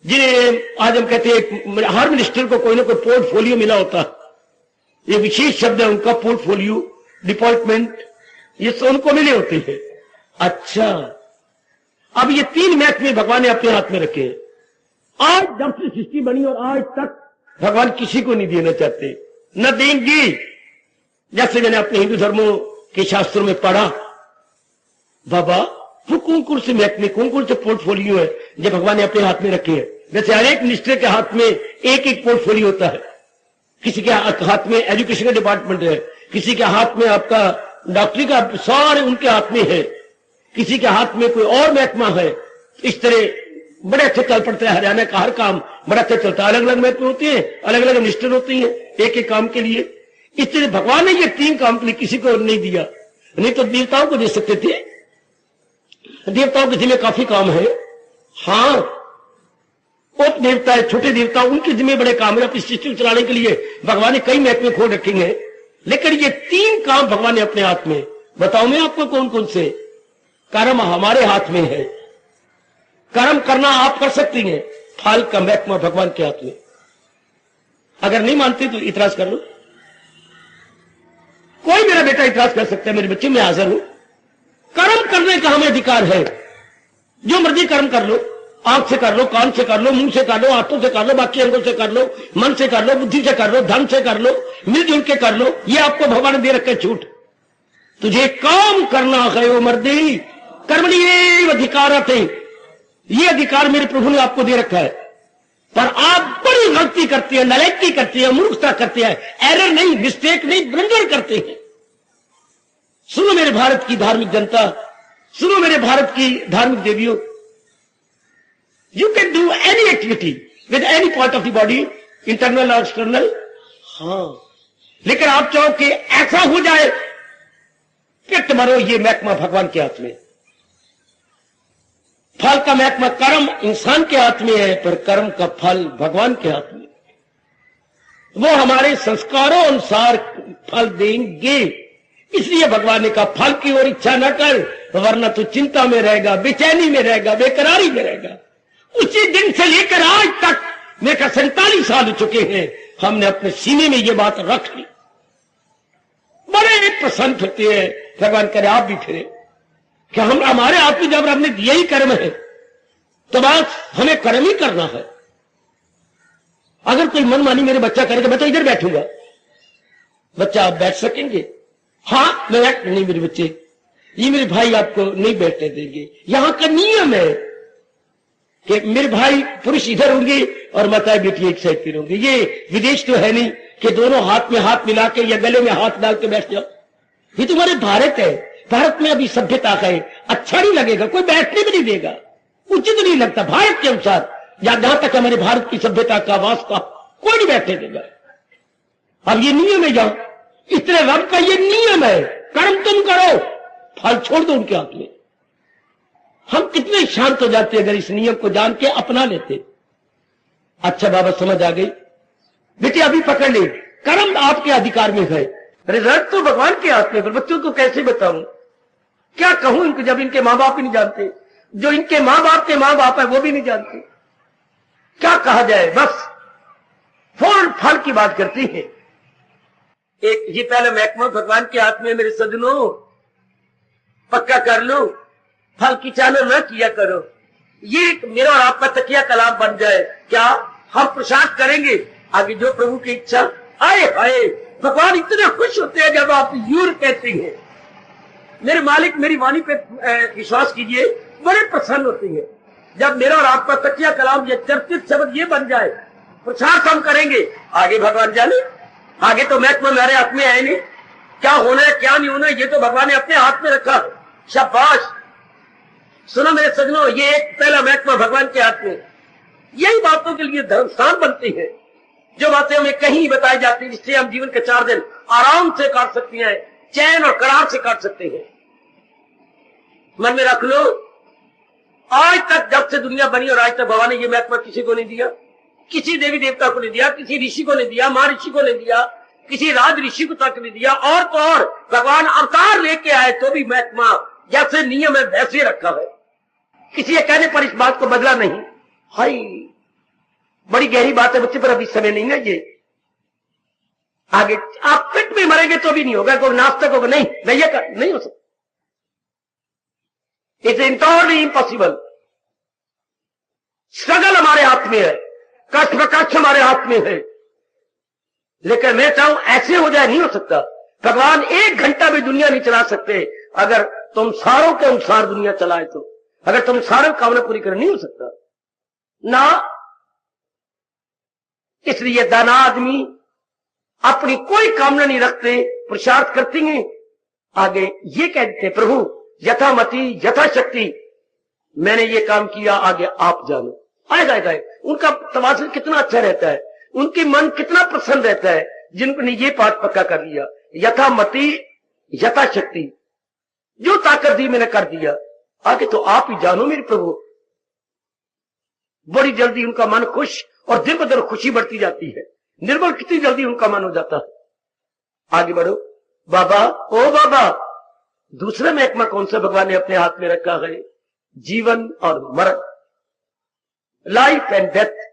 जिन्हें आज हम कहते हैं हर मिनिस्टर को कोई ना कोई पोर्टफोलियो मिला होता, ये विशेष शब्द है उनका, पोर्टफोलियो डिपार्टमेंट, ये उनको मिले होते हैं। अच्छा, अब ये 3 महकमे भगवान ने अपने हाथ में रखे हैं। आज जब से सृष्टि बनी और आज तक भगवान किसी को नहीं देना चाहते, न देंगे। जैसे मैंने अपने हिंदू धर्मों के शास्त्रों में पढ़ा, बाबा वो कौन से महकमे, कौन से पोर्टफोलियो है जो भगवान ने अपने हाथ में रखे हैं। जैसे हर एक मिनिस्टर के हाथ में एक एक पोर्टफोलियो होता है, किसी के हाथ में एजुकेशन का डिपार्टमेंट है, किसी के हाथ में आपका डॉक्टरी का, सारे उनके हाथ में है, किसी के हाथ में कोई और महकमा है। इस तरह बड़े अच्छे चल पड़ते हैं, हरियाणा का हर काम बड़ा अच्छा चलता है। अलग अलग महकमे होते हैं, अलग अलग मिनिस्टर होते हैं एक एक काम के लिए। इस तरह भगवान ने ये 3 काम के लिए किसी को नहीं दिया, नहीं तो देवताओं को दे सकते थे। देवताओं के जिम्मे काफी काम है, हाँ उप देवता है, छोटे देवता, उनके जिम्मे बड़े काम है। अपनी सृष्टि चलाने के लिए भगवान ने कई महकमे खोल रखे हैं, लेकिन ये 3 काम भगवान ने अपने हाथ में। बताओ मैं आपको कौन कौन से। कर्म हमारे हाथ में है, कर्म करना आप कर सकती हैं, फल का महकमा भगवान के हाथ में। अगर नहीं मानते तो इतराज कर लो, कोई मेरा बेटा इतराज कर सकता है, मेरे बच्चे में हाजिर हूं। कर्म करने का हमें अधिकार है, जो मर्जी कर्म कर लो, आंख से कर लो, कान से कर लो, मुंह से कर लो, हाथों से कर लो, बाकी अंगों से कर लो, मन से कर लो, बुद्धि से कर लो, धन से कर लो, मिलजुल के कर लो। ये आपको भगवान ने दे रखा है छूट। तुझे काम करना है वो मर्दी, कर्मणि अधिकार थे, ये अधिकार मेरे प्रभु ने आपको दे रखा है। पर आप बड़ी गलती करते हैं, नालायकी करते हैं, मूर्खता करते हैं, एरर नहीं, मिस्टेक नहीं, ब्लंडर करते हैं। सुनो मेरे भारत की धार्मिक जनता, सुनो मेरे भारत की धार्मिक देवियों, you can do any activity with any part of the body, internal और एक्सटर्नल, हाँ, लेकिन आप चाहो कि ऐसा हो जाए कि तुम्हारा ये महकमा भगवान के हाथ में। फल का महकमा कर्म इंसान के हाथ में है, पर कर्म का फल भगवान के हाथ में। वो हमारे संस्कारों अनुसार फल देंगे। इसलिए भगवान ने कहा फल की ओर इच्छा न कर, वरना तो चिंता में रहेगा, बेचैनी में रहेगा, बेकरारी में रहेगा। उसी दिन से लेकर आज तक मेरे 47 साल हो चुके हैं, हमने अपने सीने में ये बात रख ली। बड़े प्रसन्न होते हैं, भगवान करे आप भी फिरे कि हम हमारे हाथ में जब हमने दिया ही कर्म है तो बस हमें कर्म ही करना है। अगर कोई मनमानी मेरे बच्चा करेगा, मैं तो इधर बैठूंगा, बच्चा आप बैठ सकेंगे? हाँ मैं बैठ नहीं, मेरे बच्चे, ये मेरे भाई आपको नहीं बैठने देंगे। यहां का नियम है कि मेरे भाई पुरुष इधर होंगे और माताएं बेटी एक साइड पर होंगे। ये विदेश तो है नहीं कि दोनों हाथ में हाथ मिला के या गले में हाथ डाल के बैठ जाओ। ये तुम्हारे भारत है, भारत में अभी सभ्यता है, अच्छा नहीं लगेगा, कोई बैठने भी नहीं देगा, उचित नहीं लगता भारत के अनुसार। जहां तक हमारे भारत की सभ्यता का वास्ता, कोई नहीं बैठने देगा। अब ये नियम है, जहां इस तरह रब का ये नियम है, कर्म तुम करो, फल छोड़ दो उनके हाथ में। हम कितने शांत हो जाते अगर इस नियम को जान के अपना लेते। अच्छा बाबा समझ आ गई बेटी, अभी पकड़ ले, कर्म आपके अधिकार में है, रिजल्ट तो भगवान के हाथ में। पर बच्चों को कैसे बताऊं, क्या कहूं इनको, जब इनके मां बाप ही नहीं जानते, जो इनके मां बाप के मां बाप है वो भी नहीं जानते, क्या कहा जाए। बस फौरन फल की बात करती है। एक ये पहले महकमा भगवान के हाथ में, मेरे सजनों पक्का कर लो, फल की चाहना न किया करो। ये मेरा और आपका तकिया कलाम बन जाए। क्या हम पुरुषार्थ करेंगे आगे जो प्रभु की इच्छा। आए हाय, भगवान इतने खुश होते हैं जब आप यूर कहते हैं। मेरे मालिक मेरी वाणी पे विश्वास कीजिए, बड़े प्रसन्न होते हैं जब मेरा और आपका तकिया कलाम ये चर्चित शब्द ये बन जाए। पुरुषार्थ हम करेंगे, आगे भगवान जाने। आगे तो महत्व मेरे हाथ में है नहीं, क्या होना है क्या नहीं होना है ये तो भगवान ने अपने हाथ में रखा। शाबाश, सुनो मेरे सजनों, ये एक पहला महत्व भगवान के हाथ में। यही बातों के लिए धर्म स्थान बनती है, जो बातें हमें कहीं बताई जाती है, जिससे हम जीवन के 4 दिन आराम से काट सकते हैं, चैन और करार से काट सकते हैं। मन में रख लो, आज तक जब से दुनिया बनी और आज तक भगवान ने यह महत्व किसी को नहीं दिया, किसी देवी देवता को नहीं दिया, किसी ऋषि को नहीं दिया, महर्षि को नहीं दिया, किसी राज ऋषि को तक नहीं दिया। और तो और भगवान अवतार लेके आए तो भी महत्व जैसे नियम है वैसे रखा है, किसी के कहने पर इस बात को बदला नहीं। हाय, बड़ी गहरी बात है बच्चे, पर अभी समय नहीं है ये। आगे आप पेट में मरेंगे तो भी नहीं होगा, कोई नास्तिक होगा नहीं, नहीं कर नहीं हो सकता। It's इंटरली impossible. स्ट्रगल हमारे हाथ में है, कष्ट प्रकष्ट हमारे हाथ में है, लेकिन मैं चाहूं ऐसे हो जाए, नहीं हो सकता। भगवान 1 घंटा भी दुनिया नहीं चला सकते अगर तुम सारों के अनुसार दुनिया चलाए तो। अगर तुम सारे कामना पूरी करें, नहीं हो सकता ना। इसलिए दाना आदमी अपनी कोई कामना नहीं रखते, पुरुषार्थ करते हैं। आगे ये कहते प्रभु यथामति यथाशक्ति मैंने ये काम किया, आगे आप जानो। आएगा उनका तवाज़ुन कितना अच्छा रहता है, उनकी मन कितना प्रसन्न रहता है जिन्होंने ये बात पक्का कर लिया, यथामति यथाशक्ति, जो ताकत दी मैंने कर दिया, आगे तो आप ही जानो मेरे प्रभु। बड़ी जल्दी उनका मन खुश और दिन ब दिन खुशी बढ़ती जाती है। निर्मल कितनी जल्दी उनका मन हो जाता है। आगे बढ़ो बाबा, ओ बाबा। दूसरा महकमा कौन सा भगवान ने अपने हाथ में रखा है? जीवन और मरण, लाइफ एंड डेथ।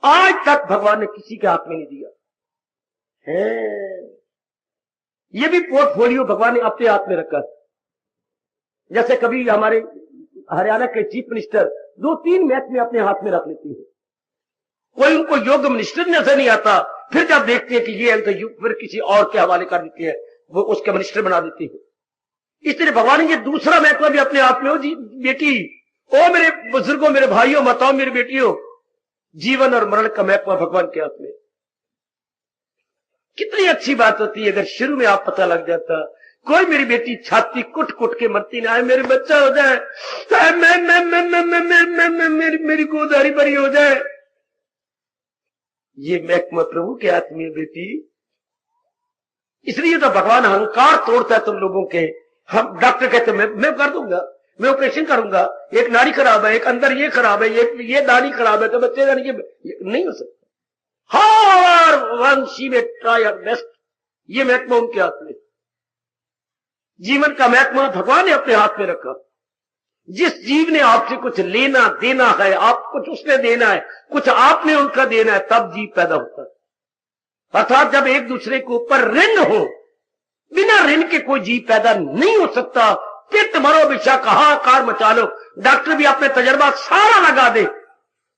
आज तक भगवान ने किसी के हाथ में नहीं दिया है। ये भी पोर्टफोलियो भगवान ने अपने हाथ में रखा है। जैसे कभी हमारे हरियाणा के चीफ मिनिस्टर 2-3 महकमे अपने हाथ में रख लेती है, कोई उनको योग्य मिनिस्टर नजर नहीं आता, फिर जब देखते हैं कि ये है तो फिर किसी और के हवाले कर देती है, वो उसके मिनिस्टर बना देती है। इसलिए भगवान ने ये दूसरा महत्व भी अपने हाथ में हो। जी बेटी, ओ मेरे बुजुर्गों, मेरे भाइयों, माताओं, मेरी बेटियों, जीवन और मरण का महत्व भगवान के हाथ में। कितनी अच्छी बात होती है अगर शुरू में आप पता लग जाता। कोई मेरी बेटी छाती कुट कुट के मरती ना है, मेरे बच्चा हो जाए, मेरी गोद हरी भरी हो जाए। ये महकमा प्रभु के हाथ में बेटी। इसलिए तो भगवान अहंकार तोड़ता है तुम लोगों के। हम डॉक्टर कहते मैं कर दूंगा, मैं ऑपरेशन करूंगा, एक नाड़ी खराब है, एक अंदर ये खराब है, ये दाढ़ी खराब है, तो बच्चे नहीं हो सकता। हार वन शी में ट्राई हर बेस्ट। ये महकमा उनके हाथ में। जीवन का महकमा भगवान ने अपने हाथ में रखा। जिस जीव ने आपसे कुछ लेना देना है, आप कुछ उसने देना है, कुछ आपने उनका देना है, तब जीव पैदा होता है। अर्थात जब एक दूसरे के ऊपर ऋण हो, बिना ऋण के कोई जीव पैदा नहीं हो सकता। पित्त मरो विषा हाहाकार मचा लो, डॉक्टर भी अपने तजर्बा सारा लगा दे,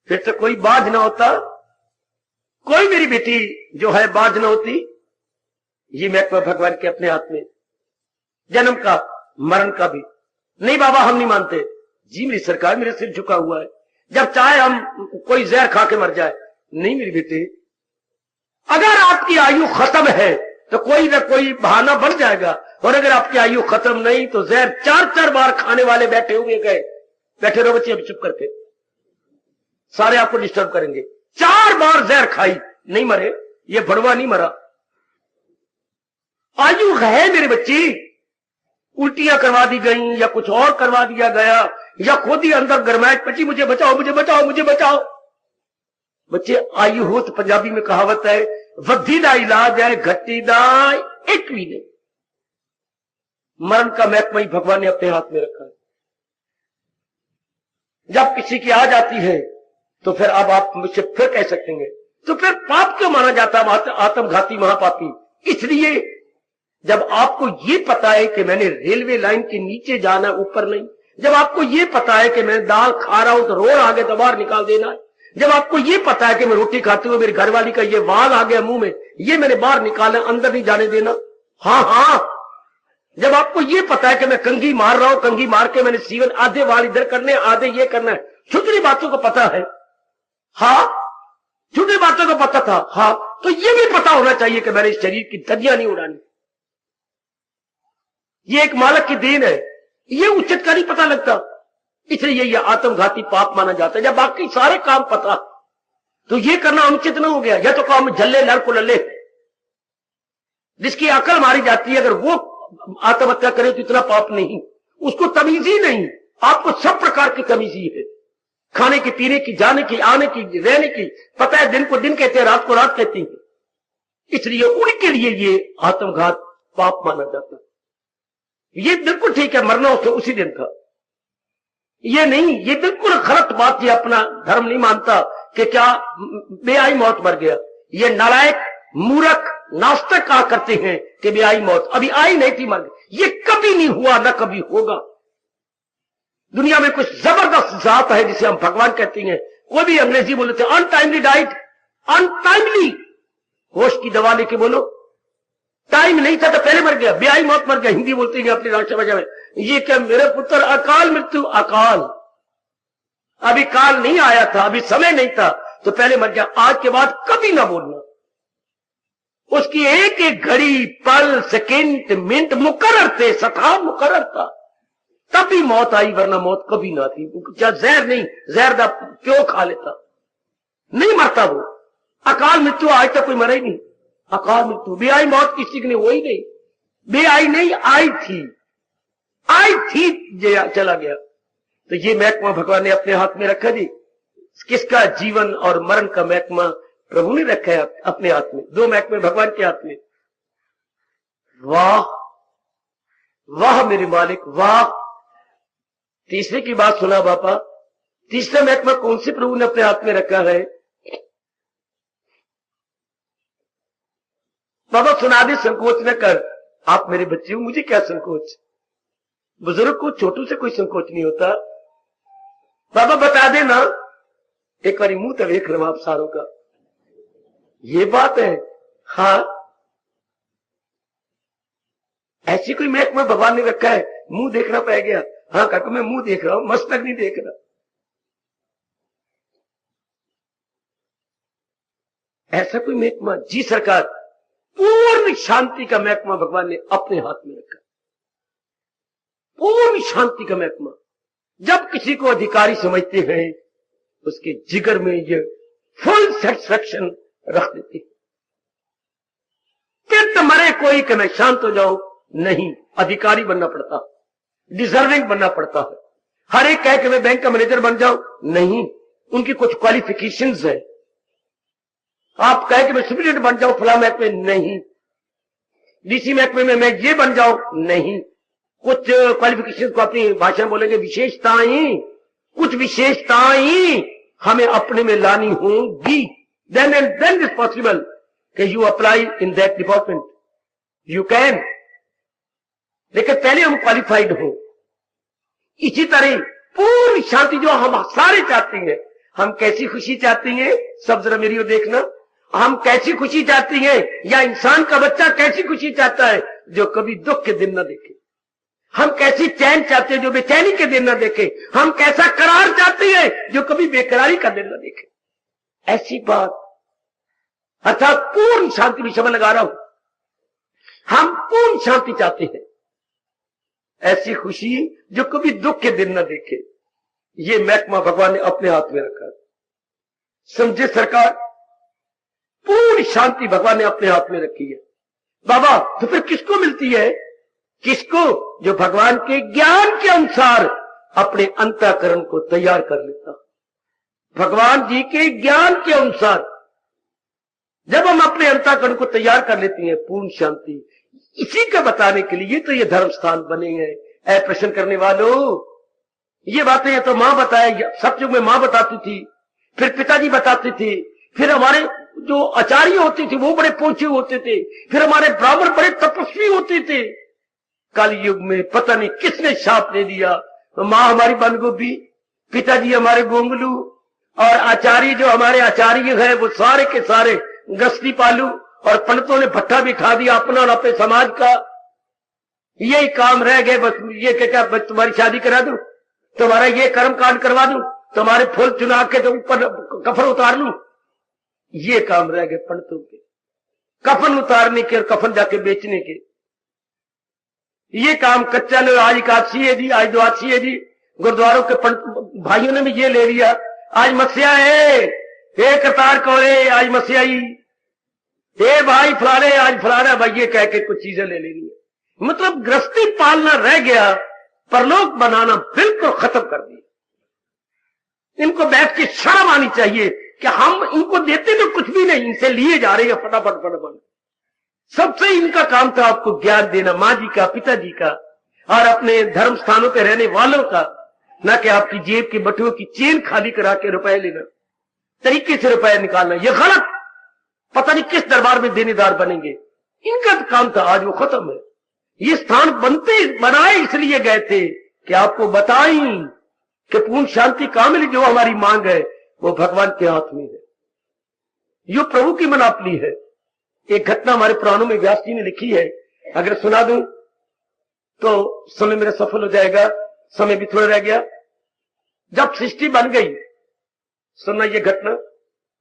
फिर तो कोई बाज ना होता, कोई मेरी बेटी जो है बाज ना होती। ये महत्व भगवान के अपने हाथ में। जन्म का मरण का भी नहीं बाबा हम नहीं मानते। जी मेरी सरकार, मेरे सिर झुका हुआ है, जब चाहे हम कोई जहर खा के मर जाए। नहीं मेरी बेटी, अगर आपकी आयु खत्म है तो कोई ना कोई बहाना बन जाएगा, और अगर आपकी आयु खत्म नहीं तो जहर 4-4 बार खाने वाले बैठे हुए गए। बैठे रहो बच्चे, अब चुप करके, सारे आपको डिस्टर्ब करेंगे। 4 बार जहर खाई, नहीं मरे, ये भड़वा नहीं मरा। आयु है मेरे बच्ची। उल्टियां करवा दी गई या कुछ और करवा दिया गया, या खुद ही अंदर गरमाइश पची, मुझे बचाओ मुझे बचाओ मुझे बचाओ। बच्चे आयु हो तो पंजाबी में कहावत है, वृद्धि दा इलाज है, घटी दा एक भी नहीं। मरण का महकमा ही भगवान ने अपने हाथ में रखा है। जब किसी की आ जाती है तो फिर अब आप मुझसे फिर कह सकते हैं तो फिर पाप क्यों माना जाता है, आत्मघाती महापापी? इसलिए जब आपको ये पता है कि मैंने रेलवे लाइन के नीचे जाना, ऊपर नहीं, जब आपको ये पता है कि मैं दाल खा रहा हूं तो रोड़ आ गया तो बाहर निकाल देना है, जब आपको ये पता है कि मैं रोटी खाते हुए मेरी घरवाली का ये वाल आ गया मुंह में, ये मैंने बाहर निकालना, अंदर नहीं जाने देना। हाँ हाँ, जब आपको ये पता है कि मैं कंघी मार रहा हूं, कंघी मार के मैंने सीवन आधे वाल इधर करने, आधे ये करना है, छोटी बातों को पता है। हाँ, छोटी बातों को पता था। हाँ, तो ये भी पता होना चाहिए कि मैंने इस शरीर की धज्जियां नहीं उड़ानी, ये एक मालक की देन है, ये उचित का नहीं पता लगता, इसलिए ये आत्मघाती पाप माना जाता है। जब बाकी सारे काम पता तो ये करना अनुचित ना हो गया। यह तो काम झल्ले लड़ को लल्ले, जिसकी अकल मारी जाती है, अगर वो आत्महत्या करे तो इतना पाप नहीं, उसको तमीज ही नहीं। आपको सब प्रकार की तमीज ही है, खाने की, पीने की, जाने की, आने की, रहने की, पता है दिन को दिन कहते हैं, रात को रात कहती है, इसलिए उनके लिए ये आत्मघात पाप माना जाता है। ये बिल्कुल ठीक है, मरना उसके उसी दिन था, ये नहीं, ये बिल्कुल गलत बात, ये अपना धर्म नहीं मानता कि क्या बेआई मौत मर गया। ये नालायक, मूर्ख, नास्तिक कहा करते हैं कि बेआई मौत अभी आई नहीं थी, मर गई। ये कभी नहीं हुआ, ना कभी होगा। दुनिया में कुछ जबरदस्त जात है जिसे हम भगवान कहते हैं, वो भी अंग्रेजी बोलते हैं अनटाइमली डाइट, अनटाइमली, होश की दवा लेके बोलो, टाइम नहीं था तो पहले मर गया, बेआई मौत मर गया, हिंदी बोलते हैं अपनी राष्ट्रभाषा में। ये क्या मेरे पुत्र, अकाल मृत्यु, अकाल, अभी काल नहीं आया था, अभी समय नहीं था तो पहले मर गया। आज के बाद कभी ना बोलना, उसकी एक एक घड़ी, पल, सेकंड, मिनट मुकर्रर थे, सथा मुकर्रर था, तभी मौत आई, वरना मौत कभी ना थी। क्या जहर नहीं, जहर दा क्यों खा लेता, नहीं मरता वो। अकाल मृत्यु आज तक कोई मरा ही नहीं, अकाल मृत्यु, बेआई मौत किसी की नहीं, वही नहीं, बेआई नहीं, आई थी, चला गया। तो ये महकमा भगवान ने अपने हाथ में रखा जी, किसका जीवन और मरण का महकमा प्रभु ने रखा है अपने हाथ में, दो महकमे भगवान के हाथ में। वाह वाह मेरे मालिक, वाह। तीसरे की बात सुना बापा, तीसरा महकमा कौन से प्रभु ने अपने हाथ में रखा है? बाबा सुना दे, संकोच न कर, आप मेरे बच्चे हो, मुझे क्या संकोच, बुजुर्ग को छोटू से कोई संकोच नहीं होता। बाबा बता देना, एक बारी मुंह तो देख लो आप सारों का, ये बात है। हाँ, ऐसी कोई महकमा भगवान ने रखा है, मुंह देखना पड़ गया। हाँ काका मैं मुंह देख रहा हूं, मस्तक नहीं देख रहा। ऐसा कोई महकमा? जी सरकार, पूर्ण शांति का महकमा भगवान ने अपने हाथ में रखा, पूर्ण शांति का महकमा। जब किसी को अधिकारी समझते हैं उसके जिगर में ये फुल सेटिस्फैक्शन रख देते, फिर तो मरे कोई कि मैं शांत हो जाऊं, नहीं, अधिकारी बनना पड़ता, डिजर्विंग बनना पड़ता है। हर एक कहे कि मैं बैंक का मैनेजर बन जाऊं, नहीं, उनकी कुछ क्वालिफिकेशंस है। आप कहे कि मैं सुप्रीडेंट बन जाऊं फला महकमे, नहीं, डीसी महकमे में मैं ये बन जाऊं, नहीं, कुछ क्वालिफिकेशन को अपनी भाषा में बोलेंगे विशेषताएं, कुछ विशेषताएं हमें अपने में लानी होंगी, then and then is possible कि you apply in that department, you can. लेकिन पहले हम क्वालिफाइड हो। इसी तरह पूर्ण शांति जो हम सारे चाहते हैं, हम कैसी खुशी चाहते हैं, सब जरा मेरी ओर देखना, हम कैसी खुशी चाहते हैं, या इंसान का बच्चा कैसी खुशी चाहता है जो कभी दुख के दिन न देखे, हम कैसी चैन चाहते हैं जो बेचैनी के दिन न देखे, हम कैसा करार चाहते हैं जो कभी बेकरारी का दिन न देखे। ऐसी बात, अर्थात पूर्ण शांति भी शब्द लगा रहा हूं, हम पूर्ण शांति चाहते हैं, ऐसी खुशी जो कभी दुख के दिन न देखे। ये महकमा भगवान ने अपने हाथ में रखा, समझे सरकार, पूर्ण शांति भगवान ने अपने हाथ में रखी है। बाबा तो फिर किसको मिलती है? किसको? जो भगवान के ज्ञान के अनुसार अपने अंतःकरण को तैयार कर लेता। भगवान जी के ज्ञान के अनुसार जब हम अपने अंतःकरण को तैयार कर लेते हैं, पूर्ण शांति, इसी का बताने के लिए तो ये धर्म स्थान बने हैं। ऐ प्रश्न करने वालों, ये बातें तो मां बताए, सत्युग में मां बताती थी, फिर पिताजी बताते थे, फिर हमारे जो आचार्य होते थे वो बड़े पहुंचे होते थे, फिर हमारे ब्राह्मण बड़े तपस्वी होते थे। कल युग में पता नहीं किसने शाप दे दिया, तो माँ हमारी बंद गोभी, पिताजी हमारे गोंगलू, और आचार्य जो हमारे आचार्य हैं वो सारे के सारे गृहस्थी पालू, और पंडितों ने भट्ठा बिठा दिया अपना और अपने समाज का। यही काम रह गए बस। ये क्या बस तुम्हारी शादी करा दूं, तुम्हारा ये कर्म कांड करवा दूं, तुम्हारे फूल चुना के तो ऊपर कफन उतार लूं, ये काम रह गए पंडितों के, कफन उतारने के और कफन जाके बेचने के। ये काम कच्चा लोग, आज एकादशी है जी, आज द्वादशी है जी, गुरुद्वारों के भाइयों ने भी ये ले लिया, आज मस्या है, हे करतार कौरे आज मस्याई, हे भाई फलाने आज फलाना भाई, ये कह के कुछ चीजें ले लेनी है। मतलब गृहस्थी पालना रह गया, परलोक बनाना बिल्कुल खत्म कर दिया। इनको बैठ के शर्म आनी चाहिए कि हम इनको देते तो कुछ भी नहीं, इनसे लिए जा रहे हैं फटाफट फटाफट। सबसे इनका काम था आपको ज्ञान देना, माँ जी का, पिताजी का, और अपने धर्म स्थानों पर रहने वालों का, ना कि आपकी जेब के बटुओं की चेन खाली करा के रुपए लेना, तरीके से रुपए निकालना, यह गलत। पता नहीं किस दरबार में देनेदार बनेंगे, इनका तो काम था, आज वो खत्म है। ये स्थान बनाए इसलिए गए थे कि आपको बताएं कि पूर्ण शांति कामिल जो हमारी मांग है वो भगवान के हाथ में है, यो प्रभु की मनापली है। एक घटना हमारे पुराणों में व्यास जी ने लिखी है, अगर सुना दूं तो समय मेरा सफल हो जाएगा, समय भी थोड़ा रह गया। जब सृष्टि बन गई, सुनना ये घटना,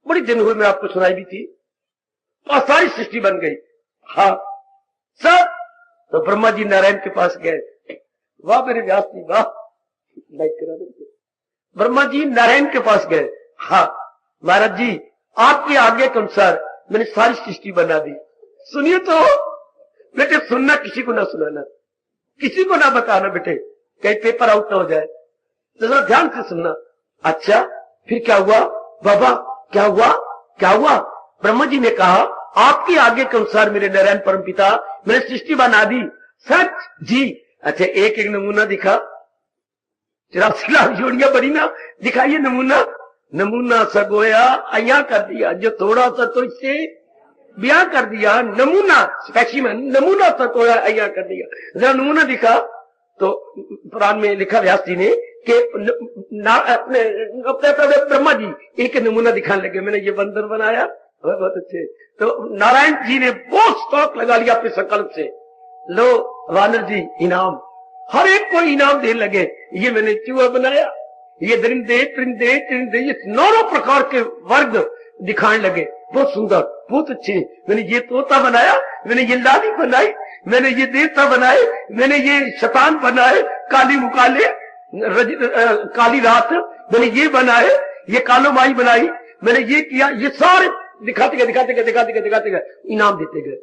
बड़ी दिन हुए मैं आपको सुनाई भी थी, और सारी सृष्टि बन गई। हाँ सब तो ब्रह्मा जी नारायण के पास गए, वाह मेरे व्यास जी वाह, लाइक करा दो। ब्रह्मा जी नारायण के पास गए, हाँ महाराज जी आपके आज्ञा के अनुसार मैंने सारी सृष्टि बना दी, सुनिए तो बेटे, सुनना किसी को ना सुनाना, किसी को ना बताना बेटे, कहीं पेपर आउट ना हो जाए, तो जरा ध्यान से सुनना। अच्छा फिर क्या हुआ बाबा, क्या हुआ क्या हुआ? ब्रह्मा जी ने कहा आपकी आज्ञा के अनुसार मेरे नारायण परम पिता मैंने सृष्टि बना दी। सच जी? अच्छा एक एक नमूना दिखा, 84 लाख जोड़ियां बनी ना, दिखाइए नमूना। नमूना सगोया अया कर दिया, जो थोड़ा सा तो इससे ब्याह कर दिया, नमूना स्पेसिमेन, नमूना सगोया अया कर दिया, जरा नमूना दिखा। तो पुराण में लिखा व्यास जी ने कि ब्रह्मा जी एक नमूना दिखाने लगे, मैंने ये बंदर बनाया, बहुत अच्छे। तो नारायण जी ने बहुत स्टॉक लगा लिया अपने संकल्प से, लो वानर जी इनाम, हर एक को इनाम देने लगे। ये मैंने चूहा बनाया, ये दरिंदे परिंदे टिंदे, ये 9 प्रकार के वर्ग दिखाने लगे, बहुत सुंदर बहुत अच्छे। मैंने ये तोता बनाया, मैंने ये लाली बनाई, मैंने ये देवता बनाए, मैंने ये शैतान बनाए, काली मुकाले काली रात, मैंने ये बनाए, ये कालो माई बनाई, मैंने ये किया, ये सारे दिखाते गए इनाम देते गए।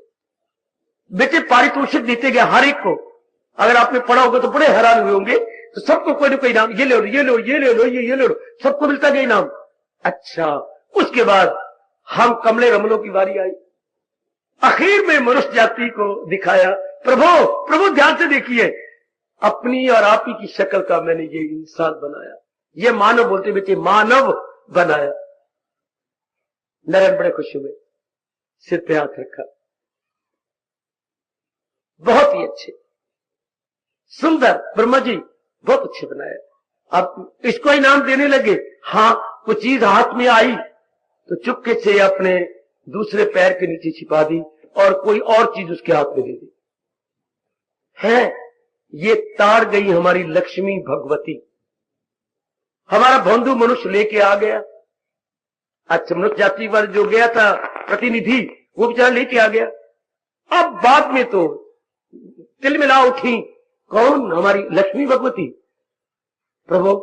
बेटे पारितोषिक देते गए हर एक को। अगर आपने पढ़ा होगा तो बड़े हैरान हुए होंगे, तो सबको कोई ना कोई इनाम, ये ले लो ये लो ये ले लो ये ले लो, सबको मिलता गया इनाम। अच्छा उसके बाद हम कमले रमलों की बारी आई, आखिर में मनुष्य जाति को दिखाया, प्रभु ध्यान से देखिए, अपनी और आप ही की शक्ल का मैंने ये इंसान बनाया, ये मानव बोलते बेटे मानव बनाया। नारायण बड़े खुश हुए, सिर पे हाथ रखा, बहुत ही अच्छे सुंदर, ब्रह्मा जी बहुत अच्छे बनाया। अब इसको इनाम देने लगे। हाँ कुछ चीज हाथ में आई तो चुपके से अपने दूसरे पैर के नीचे छिपा दी और कोई और चीज उसके हाथ में दे दी। है ये ताड़ गई हमारी लक्ष्मी भगवती, हमारा बंधु मनुष्य लेके आ गया। अच्छा मनुष्य जाति पर जो गया था प्रतिनिधि, वो बेचारा लेके आ गया। अब बाद में तो तिल मिला उठी, कौन? हमारी लक्ष्मी भगवती। प्रभु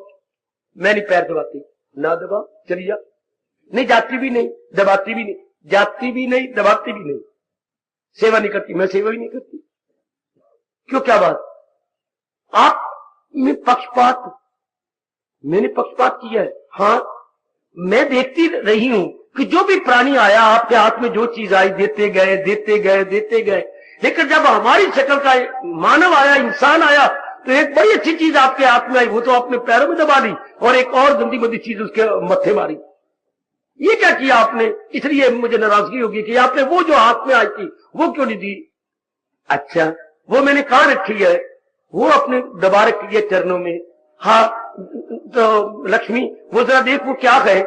मैं नहीं पैर दबाती, ना दबा, चली जा, नहीं जाती भी नहीं दबाती भी नहीं, जाती भी नहीं दबाती भी नहीं, सेवा नहीं करती, मैं सेवा ही नहीं करती। क्यों क्या बात? आप में पक्षपात, मैंने पक्षपात किया है? हाँ मैं देखती रही हूं कि जो भी प्राणी आया आपके हाथ में जो चीज आई देते गए देते गए देते गए, लेकिन जब हमारी शक्ल का मानव आया, इंसान आया, तो एक बड़ी अच्छी चीज आपके हाथ में आई, वो तो आपने पैरों में दबा दी और एक और गंदी गंदी चीज उसके मत्थे मारी। ये क्या किया आपने? इसलिए मुझे नाराजगी होगी कि आपने वो जो हाथ में आई थी वो क्यों नहीं दी। अच्छा वो मैंने कहां रखी है? वो अपने दबा रखी है चरणों में। हाँ तो लक्ष्मी वो जरा देख वो क्या है।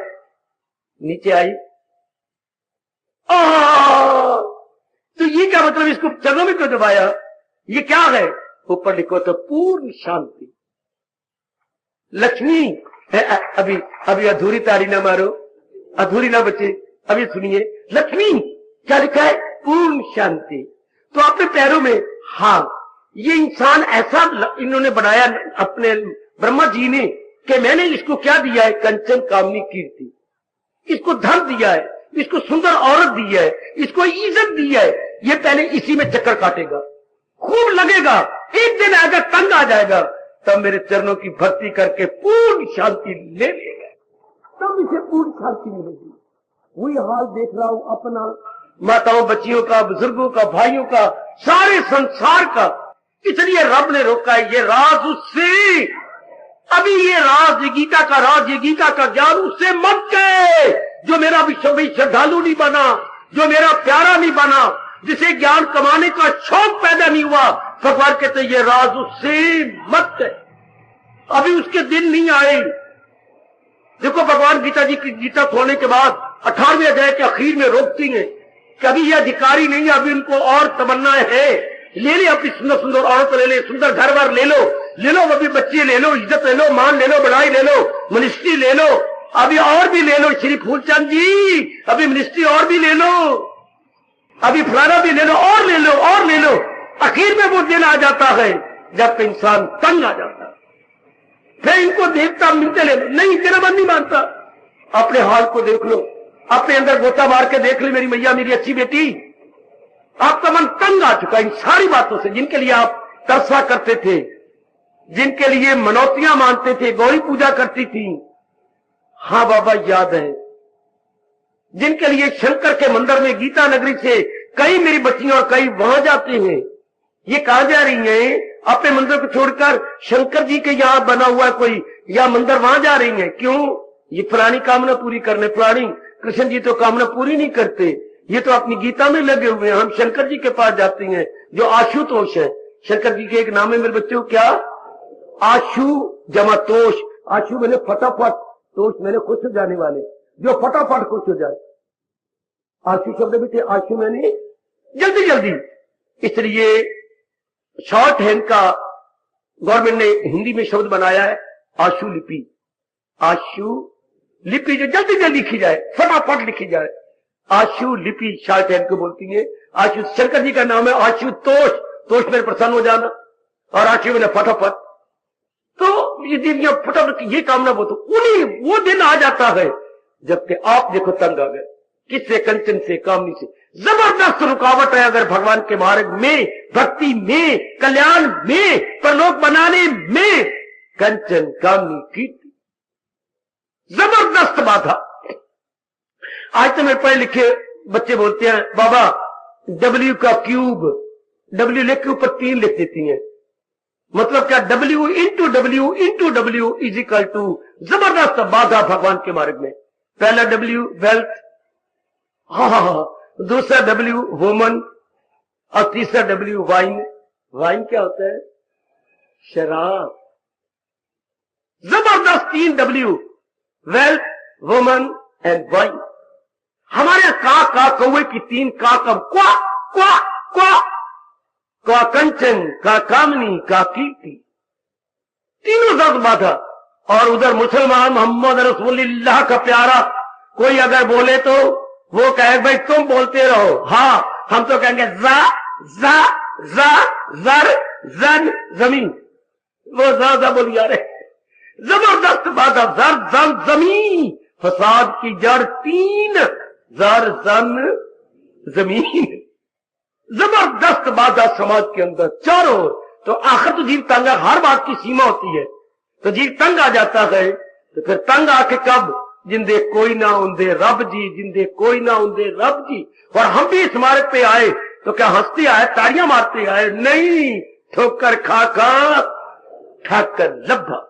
नीचे आई, तो ये क्या मतलब, इसको चरणों में क्यों दबाया, ये क्या है। ऊपर लिखो तो पूर्ण शांति। लक्ष्मी अभी अभी अधूरी ताली ना मारो, अधूरी ना बचे, अभी सुनिए। लक्ष्मी क्या लिखा है, पूर्ण शांति। तो अपने पैरों में, हाँ ये इंसान ऐसा इन्होंने बनाया अपने ब्रह्मा जी ने कि मैंने इसको क्या दिया है, कंचन कामनी कीर्ति, इसको धन दिया है, इसको सुंदर औरत दी है, इसको इज्जत दी है। ये पहले इसी में चक्कर काटेगा, खूब लगेगा, एक दिन आएगा तंग आ जाएगा, तब मेरे चरणों की भक्ति करके पूर्ण शांति ले लेगा, तब इसे पूर्ण शांति मिलेगी। वही हाल देख रहा हूं अपना, माताओं बच्चियों का, बुजुर्गों का, भाइयों का, सारे संसार का। इसलिए रब ने रोका है, ये राज उससे, अभी ये राज, ये गीता का राज, ये गीता का ज्ञान उससे मत कहे जो मेरा विश्व श्रद्धालु नहीं बना, जो मेरा प्यारा नहीं बना, जिसे ज्ञान कमाने का शौक पैदा नहीं हुआ। भगवान कहते ये राज उससे मत कहे, अभी उसके दिन नहीं आए। देखो भगवान गीता जी की गीता खोलने के बाद 18वें अध्याय के आखिर में रोकती हैं कि अभी ये अधिकारी नहीं है, अभी उनको और तमन्नाएं है, ले ले अपनी सुंदर सुंदर औरत ले ले, सुंदर घर बार ले लो, अभी बच्चे ले लो, इज्जत ले लो, मान ले लो, बढ़ाई ले लो, मिनिस्ट्री ले लो, अभी और भी ले लो श्री फूलचंद जी, अभी मिनिस्ट्री और भी ले लो, अभी फलाना भी ले लो, और ले लो, और ले लो। आखिर में वो दिन आ जाता है जब इंसान तंग आ जाता है, फिर इनको देवता मिलते ले लो, नहीं तेरा मन नहीं मानता। अपने हाल को देख लो, अपने अंदर गोता मार के देख लो, मेरी मैया मेरी अच्छी बेटी, आपका मन तंग आ चुका इन सारी बातों से, जिनके लिए आप तरसा करते थे, जिनके लिए मनौतियां मानते थे, गौरी पूजा करती थी। हाँ बाबा याद है, जिनके लिए शंकर के मंदिर में गीता नगरी से कई मेरी बच्चियां और कई वहां जाते हैं। ये कहां जा रही हैं, अपने मंदिर को छोड़कर शंकर जी के यहां बना हुआ कोई या मंदिर, वहां जा रही हैं। क्यों, ये फलानी कामना पूरी करने, फलानी कृष्ण जी तो कामना पूरी नहीं करते, ये तो अपनी गीता में लगे हुए हैं। हम शंकर जी के पास जाते हैं जो आशुतोष है। शंकर जी के एक नाम है मेरे बच्चों, क्या, आशु जमा तोष। आशु मैंने फटाफट, तोष मैंने खुश हो जाने वाले, जो फटाफट खुश हो जाए। आशु शब्द भी थे, आशु मैंने जल्दी जल्दी। इसलिए शॉर्ट हैंड का गवर्नमेंट ने हिंदी में शब्द बनाया है आशु लिपि। आशु लिपि जो जल्दी जल्दी लिखी जाए, फटाफट लिखी जाए, आशु लिपि शॉर्ट हैंड को बोलती है। आशु शंकर जी का नाम है आशुतोष, तोष में प्रसन्न हो जाना, और आशु में फटाफट। तो ये दिन फटाफट ये कामना बोलते, उन्हीं वो दिन आ जाता है जबकि आप देखो तंग आ गए, किससे, कंचन से, कामनी से। जबरदस्त रुकावट है अगर भगवान के मार्ग में, भक्ति में, कल्याण में, परलोक बनाने में, कंचन कामनी कीर्ति जबरदस्त बाधा। आज तो मेरे पढ़े लिखे बच्चे बोलते हैं बाबा W का क्यूब, W लिख के ऊपर 3 लिख देती हैं, मतलब क्या, W into W is equal to, जबरदस्त बाधा भगवान के मार्ग में। पहला W वेल्थ, हाँ, दूसरा W वुमन, और तीसरा W वाइन। वाइन क्या होता है, शराब। जबरदस्त 3 W, wealth, woman and wine. हमारे का कौवे की 3 का कब, क्वा क्वा क्वा, का कंचन, का कामनी, का कीर्ति, तीनों दर्द बाधा। और उधर मुसलमान मोहम्मद रसूलुल्लाह का प्यारा कोई अगर बोले तो वो कहे भाई तुम बोलते रहो, हाँ हम तो कहेंगे जा जा जा जर जन जमीन, वो जा बोली जा रहे। जबरदस्त बाधा, जर जन जमीन, फसाद की जड़ 3, जर जन जमीन। जबरदस्त बाधा समाज के अंदर चारों ओर। तो आखिर तो जीव तंग, हर बात की सीमा होती है, तो जीव तंग आ जाता है। तो फिर तंग आके कब, जिंदे कोई ना उन्दे रब जी, जिंदे कोई ना उन्दे रब जी। और हम भी इस मार्ग पे आए तो क्या हंसते आए, ताड़ियां मारते आए, नहीं, ठोकर खा खा ठाकर लब्भा।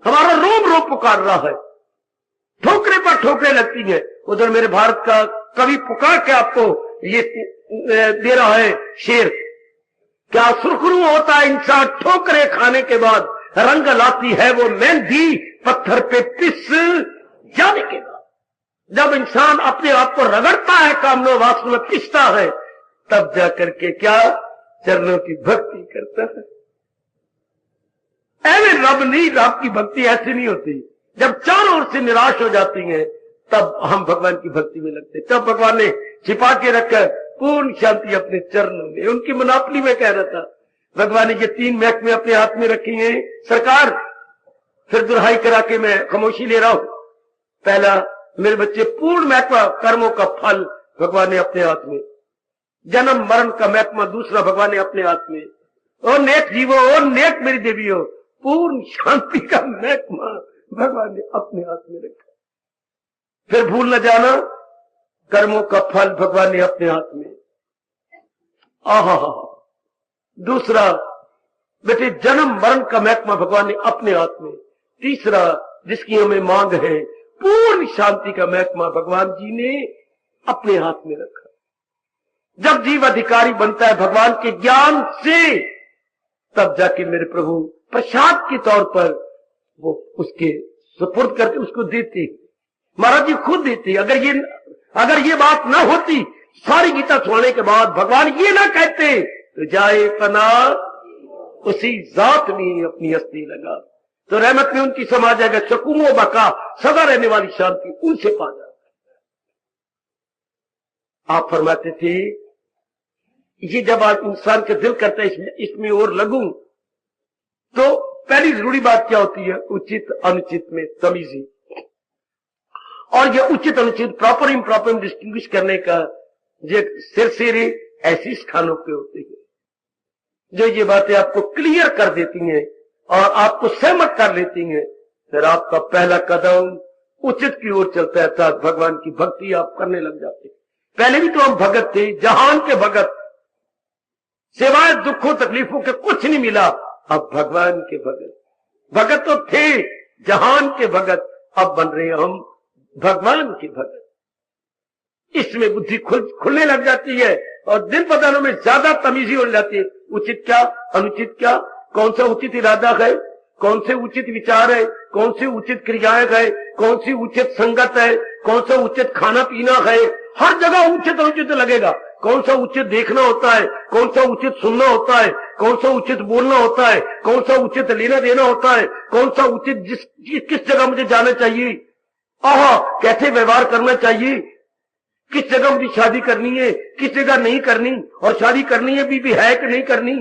हमारा रोम रोम पुकार रहा है, ठोकरे पर ठोकरे लगती है। उधर मेरे भारत का कवि पुकार के आपको ये दे रहा है शेर, क्या सुरखरू होता है इंसान ठोकरे खाने के बाद, रंग लाती है वो मेहंदी पत्थर पे पिस जाने के बाद। जब इंसान अपने आप को रगड़ता है, कामना वासना में पिसता है, तब जाकर के क्या चरणों की भक्ति करता है। ऐसे रब नहीं, रब की भक्ति ऐसी नहीं होती। जब चारों ओर से निराश हो जाती है तब हम भगवान की भक्ति में लगते। तब भगवान ने छिपा के रखा पूर्ण शांति अपने चरणों में। उनकी मुनाफली में कह रहा था, भगवान ने ये 3 महकमे अपने हाथ में रखी हैं सरकार। फिर दुहाई करा के मैं खामोशी ले रहा हूं। पहला, मेरे बच्चे, पूर्ण महकमा कर्मों का फल भगवान ने अपने हाथ में। जन्म मरण का महकमा दूसरा भगवान ने अपने हाथ में। और नेक जीवो, और नेक मेरी देवियों, पूर्ण शांति का महकमा भगवान ने अपने हाथ में रखा। फिर भूल न जाना, कर्मों का फल भगवान ने अपने हाथ में। आहा, दूसरा बेटे, जन्म मरण का महकमा भगवान ने अपने हाथ में। तीसरा, जिसकी हमें मांग है, पूर्ण शांति का महकमा भगवान जी ने अपने हाथ में रखा। जब जीव अधिकारी बनता है भगवान के ज्ञान से, तब जाके मेरे प्रभु प्रसाद के तौर पर वो उसके सुपुर्द करके उसको देते। महाराज जी खुद देते। अगर ये बात ना होती, सारी गीता सुनाने के बाद भगवान ये ना कहते, तो जाए पना उसी जात में अपनी हस्ती लगा, तो रहमत में उनकी समा जाएगा। सुकूनो बका, सदा रहने वाली शांति उनसे पा जाएगा। आप फरमाते थे, ये जब आज इंसान के दिल करता है इसमें और लगूं, तो पहली जरूरी बात क्या होती है? उचित अनुचित में तमीजी। और ये उचित अनुचित, प्रॉपर इम्प्रॉपर डिस्टिंग्विश करने का ये सिरसिरे ऐसी स्थानों पे होते हैं जो ये बातें आपको क्लियर कर देती हैं और आपको सहमत कर लेती हैं। फिर आपका पहला कदम उचित की ओर चलता है, अर्थात भगवान की भक्ति आप करने लग जाते हैं। पहले भी तो हम भगत थे, जहान के भगत, सिवाय दुखों तकलीफों के कुछ नहीं मिला। अब भगवान के भगत तो थे, जहान के भगत, अब बन रहे हम भगवान के भगत। इसमें बुद्धि खुलने लग जाती है और दिन पदानों में ज्यादा तमीजी हो जाती है। उचित क्या, अनुचित क्या, कौन सा उचित इरादा है, कौन से उचित विचार है, कौन सी उचित क्रियाएं है, कौन सी उचित संगत है, कौन सा उचित खाना पीना है। हर जगह उचित अनुचित लगेगा। कौन सा उचित देखना होता है, कौन सा उचित सुनना होता है, कौन सा उचित बोलना होता है, कौन सा उचित लेना देना होता है, कौन सा उचित किस जगह मुझे जाना चाहिए, कैसे व्यवहार करना चाहिए, किस जगह मुझे शादी करनी है, किस जगह नहीं करनी, और शादी करनी है भी है कि नहीं करनी।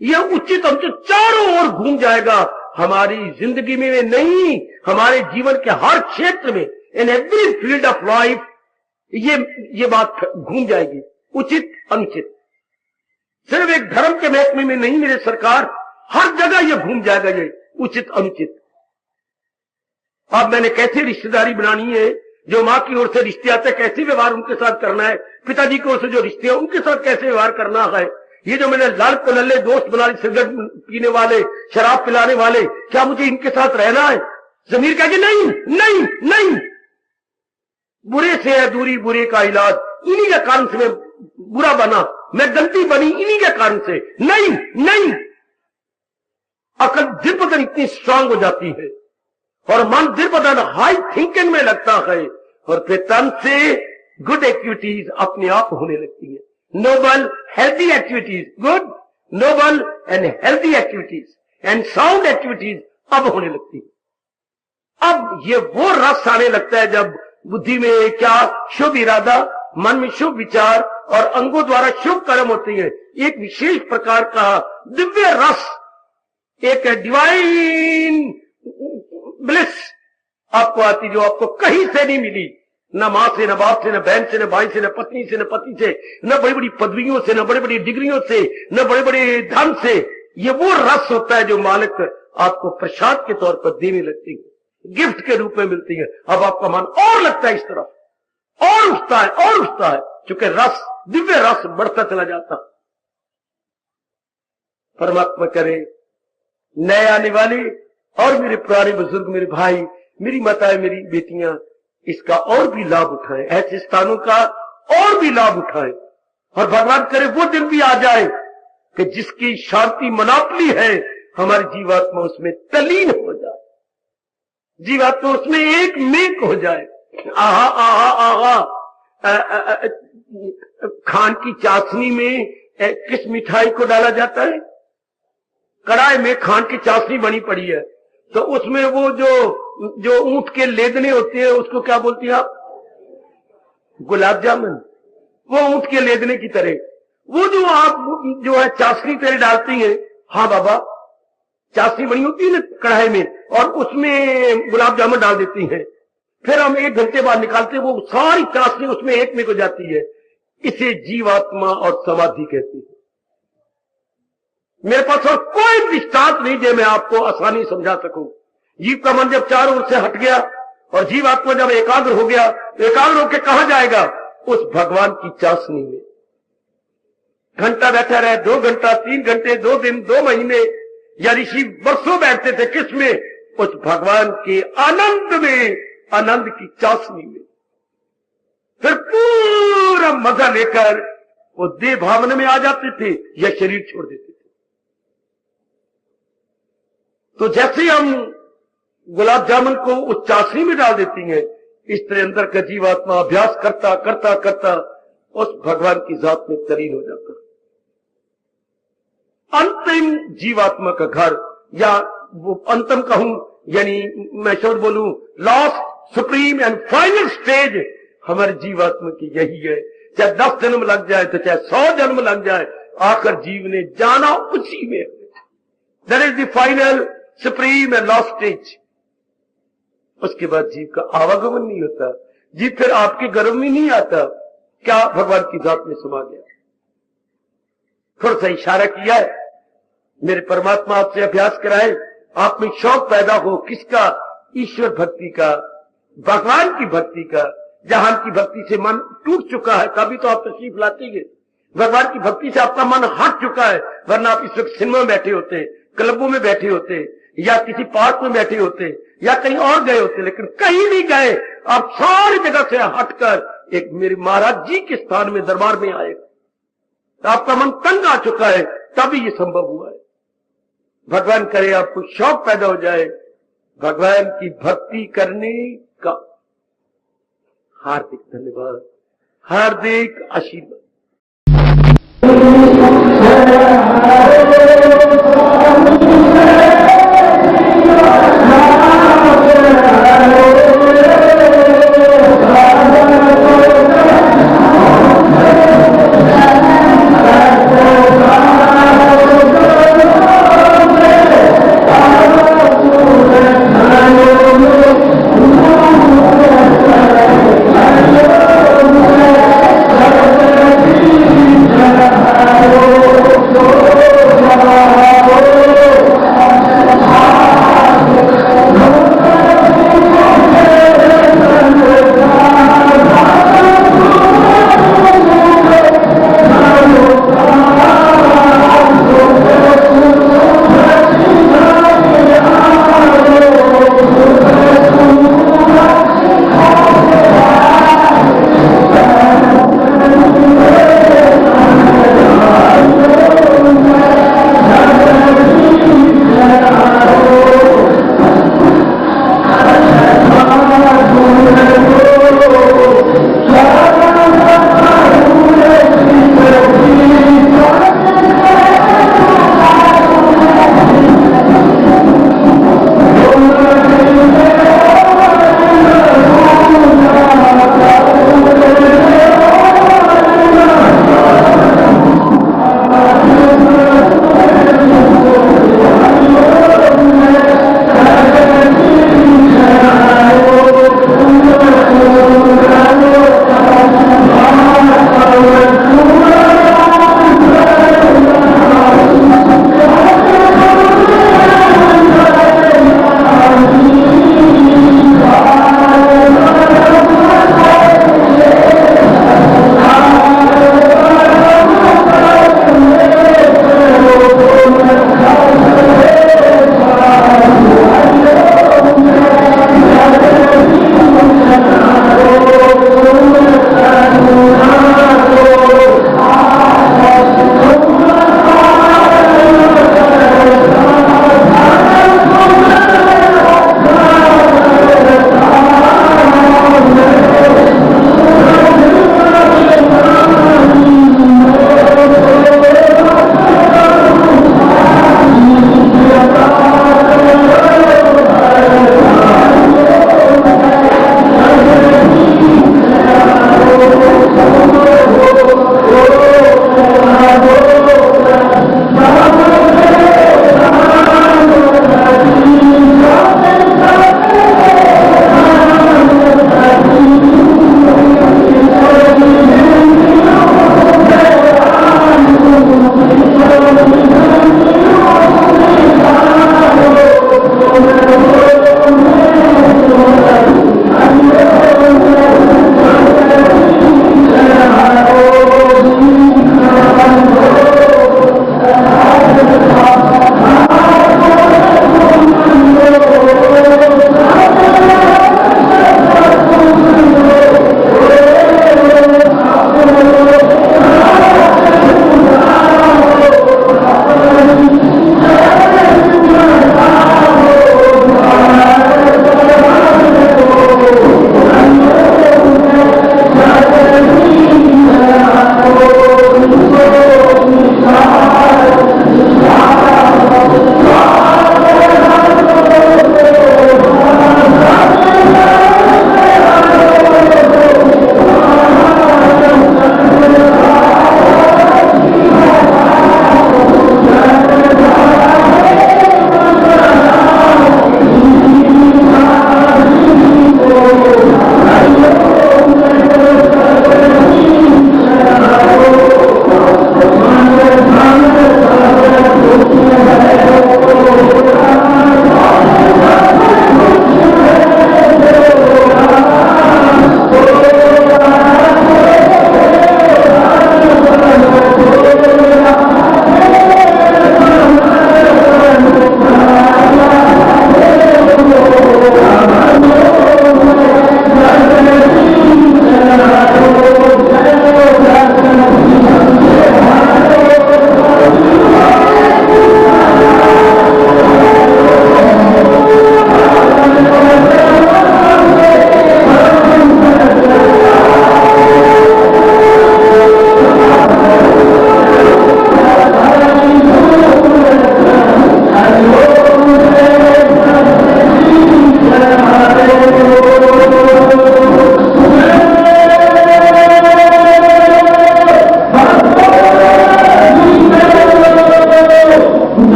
यह उचित अनुचित चारों ओर घूम जाएगा हमारी जिंदगी में, नहीं हमारे जीवन के हर क्षेत्र में, in every field of life ये बात घूम जाएगी। उचित अनुचित सिर्फ एक धर्म के महकमे में नहीं मेरे सरकार, हर जगह ये घूम जाएगा ये उचित अनुचित। अब मैंने कैसे रिश्तेदारी बनानी है, जो माँ की ओर से रिश्ते आते कैसे व्यवहार उनके साथ करना है, पिताजी की ओर से जो रिश्ते हैं उनके साथ कैसे व्यवहार करना है। ये जो मैंने लाल पलल्ले दोस्त बना ली, सिगरेट पीने वाले, शराब पिलाने वाले, क्या मुझे इनके साथ रहना है? जमीर कहे नहीं नहीं नहीं, बुरे से है दूरी, बुरे का इलाज, इन्हीं के कारण से मैं बुरा बना, मैं गलती बनी इन्हीं के कारण से, नहीं नहीं। अकल दिल पतन इतनी स्ट्रांग हो जाती है और मन दिल पतन हाई थिंकिंग में लगता है, और फिर तन से गुड एक्टिविटीज अपने आप होने लगती है। Noble healthy activities, good noble and healthy activities and sound activities अब होने लगती है। अब ये वो रस आने लगता है जब बुद्धि में क्या शुभ इरादा, मन में शुभ विचार और अंगों द्वारा शुभ कर्म होते हैं। एक विशेष प्रकार का दिव्य रस, एक डिवाइन ब्लिस आपको आती, जो आपको कहीं से नहीं मिली, न मां से, न बाप से, न बहन से, न भाई से, न पत्नी से, न पति से, न बड़ी बड़ी पदवियों से, न बड़ी बड़ी डिग्रियों से, न बड़े बड़े धन से। ये वो रस होता है जो मालिक आपको प्रसाद के तौर पर देने लगती है, गिफ्ट के रूप में मिलती है। अब आपका मन और लगता है इस तरफ, और उठता है और उठता है, क्योंकि रस, दिव्य रस बढ़ता चला जाता। परमात्मा करे नए आने वाले और मेरे पुराने बुजुर्ग, मेरे भाई, मेरी माताएं, मेरी बेटियां इसका और भी लाभ उठाएं, ऐसे स्थानों का और भी लाभ उठाएं। और भगवान करे वो दिन भी आ जाए कि जिसकी शांति मोनोपोली है हमारी जीवात्मा उसमें तलीन हो जाए, जीवात्मा उसमें एक मेक हो जाए। आहा आहा आहा, खान की चाशनी में किस मिठाई को डाला जाता है? कढ़ाई में खान की चाशनी बनी पड़ी है, तो उसमें वो जो ऊंट के लेदने होते हैं उसको क्या बोलती हैं आप? गुलाब जामुन। वो ऊंट के लेदने की तरह वो जो आप जो है चाशनी तरह डालती हैं। हाँ बाबा, चाशनी बनी होती है ना कढ़ाई में, और उसमें गुलाब जामुन डाल देती हैं, फिर हम 1 घंटे बाद निकालते हैं, वो सारी चाशनी उसमें एक में हो जाती है। इसे जीवात्मा और समाधि कहती है। मेरे पास और कोई दृष्टांत नहीं जो मैं आपको आसानी समझा सकूं। जीव का मन जब चारों ओर से हट गया और जीवात्मा जब एकाग्र हो गया, एकाग्र होकर कहां जाएगा? उस भगवान की चाशनी में। घंटा बैठा रहे, 2 घंटा, 3 घंटे, 2 दिन, 2 महीने, या ऋषि वर्षों बैठते थे किस में? उस भगवान के आनंद में, आनंद की चाशनी में। फिर पूरा मजा लेकर वो देह भावना में आ जाते थे या शरीर छोड़ देते थे। तो जैसे हम गुलाब जामुन को उस चाशनी में डाल देती हैं, इस तरह अंदर का जीवात्मा अभ्यास करता करता करता उस भगवान की जात में तलीन हो जाता। अंतिम जीवात्मा का घर, या वो अंतिम कहूं यानी मैं शब्द बोलूं, last supreme and final stage हमारे जीवात्मा की यही है। चाहे 10 जन्म लग जाए तो चाहे 100 जन्म लग जाए, आखिर जीव ने जाना उसी में। That is the final supreme and last stage. उसके बाद जीव का आवागमन नहीं होता, जीव फिर आपके गर्भ में नहीं आता। क्या भगवान की जात में समा गया? थोड़ा सा इशारा किया है, मेरे परमात्मा आपसे अभ्यास कराए, आप में शौक पैदा हो। किसका? ईश्वर भक्ति का, भगवान की भक्ति का। जहां की भक्ति से मन टूट चुका है तभी तो आप तशरीफ लाते हैं। भगवान की भक्ति से आपका मन हट चुका है, वरना आप इस वक्त सिनेमा में बैठे होते, क्लबों में बैठे होते, या किसी पार्क में बैठे होते, या कहीं और गए होते, लेकिन कहीं नहीं गए। आप सारी जगह से हटकर एक मेरे महाराज जी के स्थान में, दरबार में आए। तो आपका मन तंग आ चुका है, तभी ये संभव हुआ है। भगवान करे आपको शौक पैदा हो जाए भगवान की भक्ति करने का। हार्दिक धन्यवाद, हार्दिक आशीर्वाद।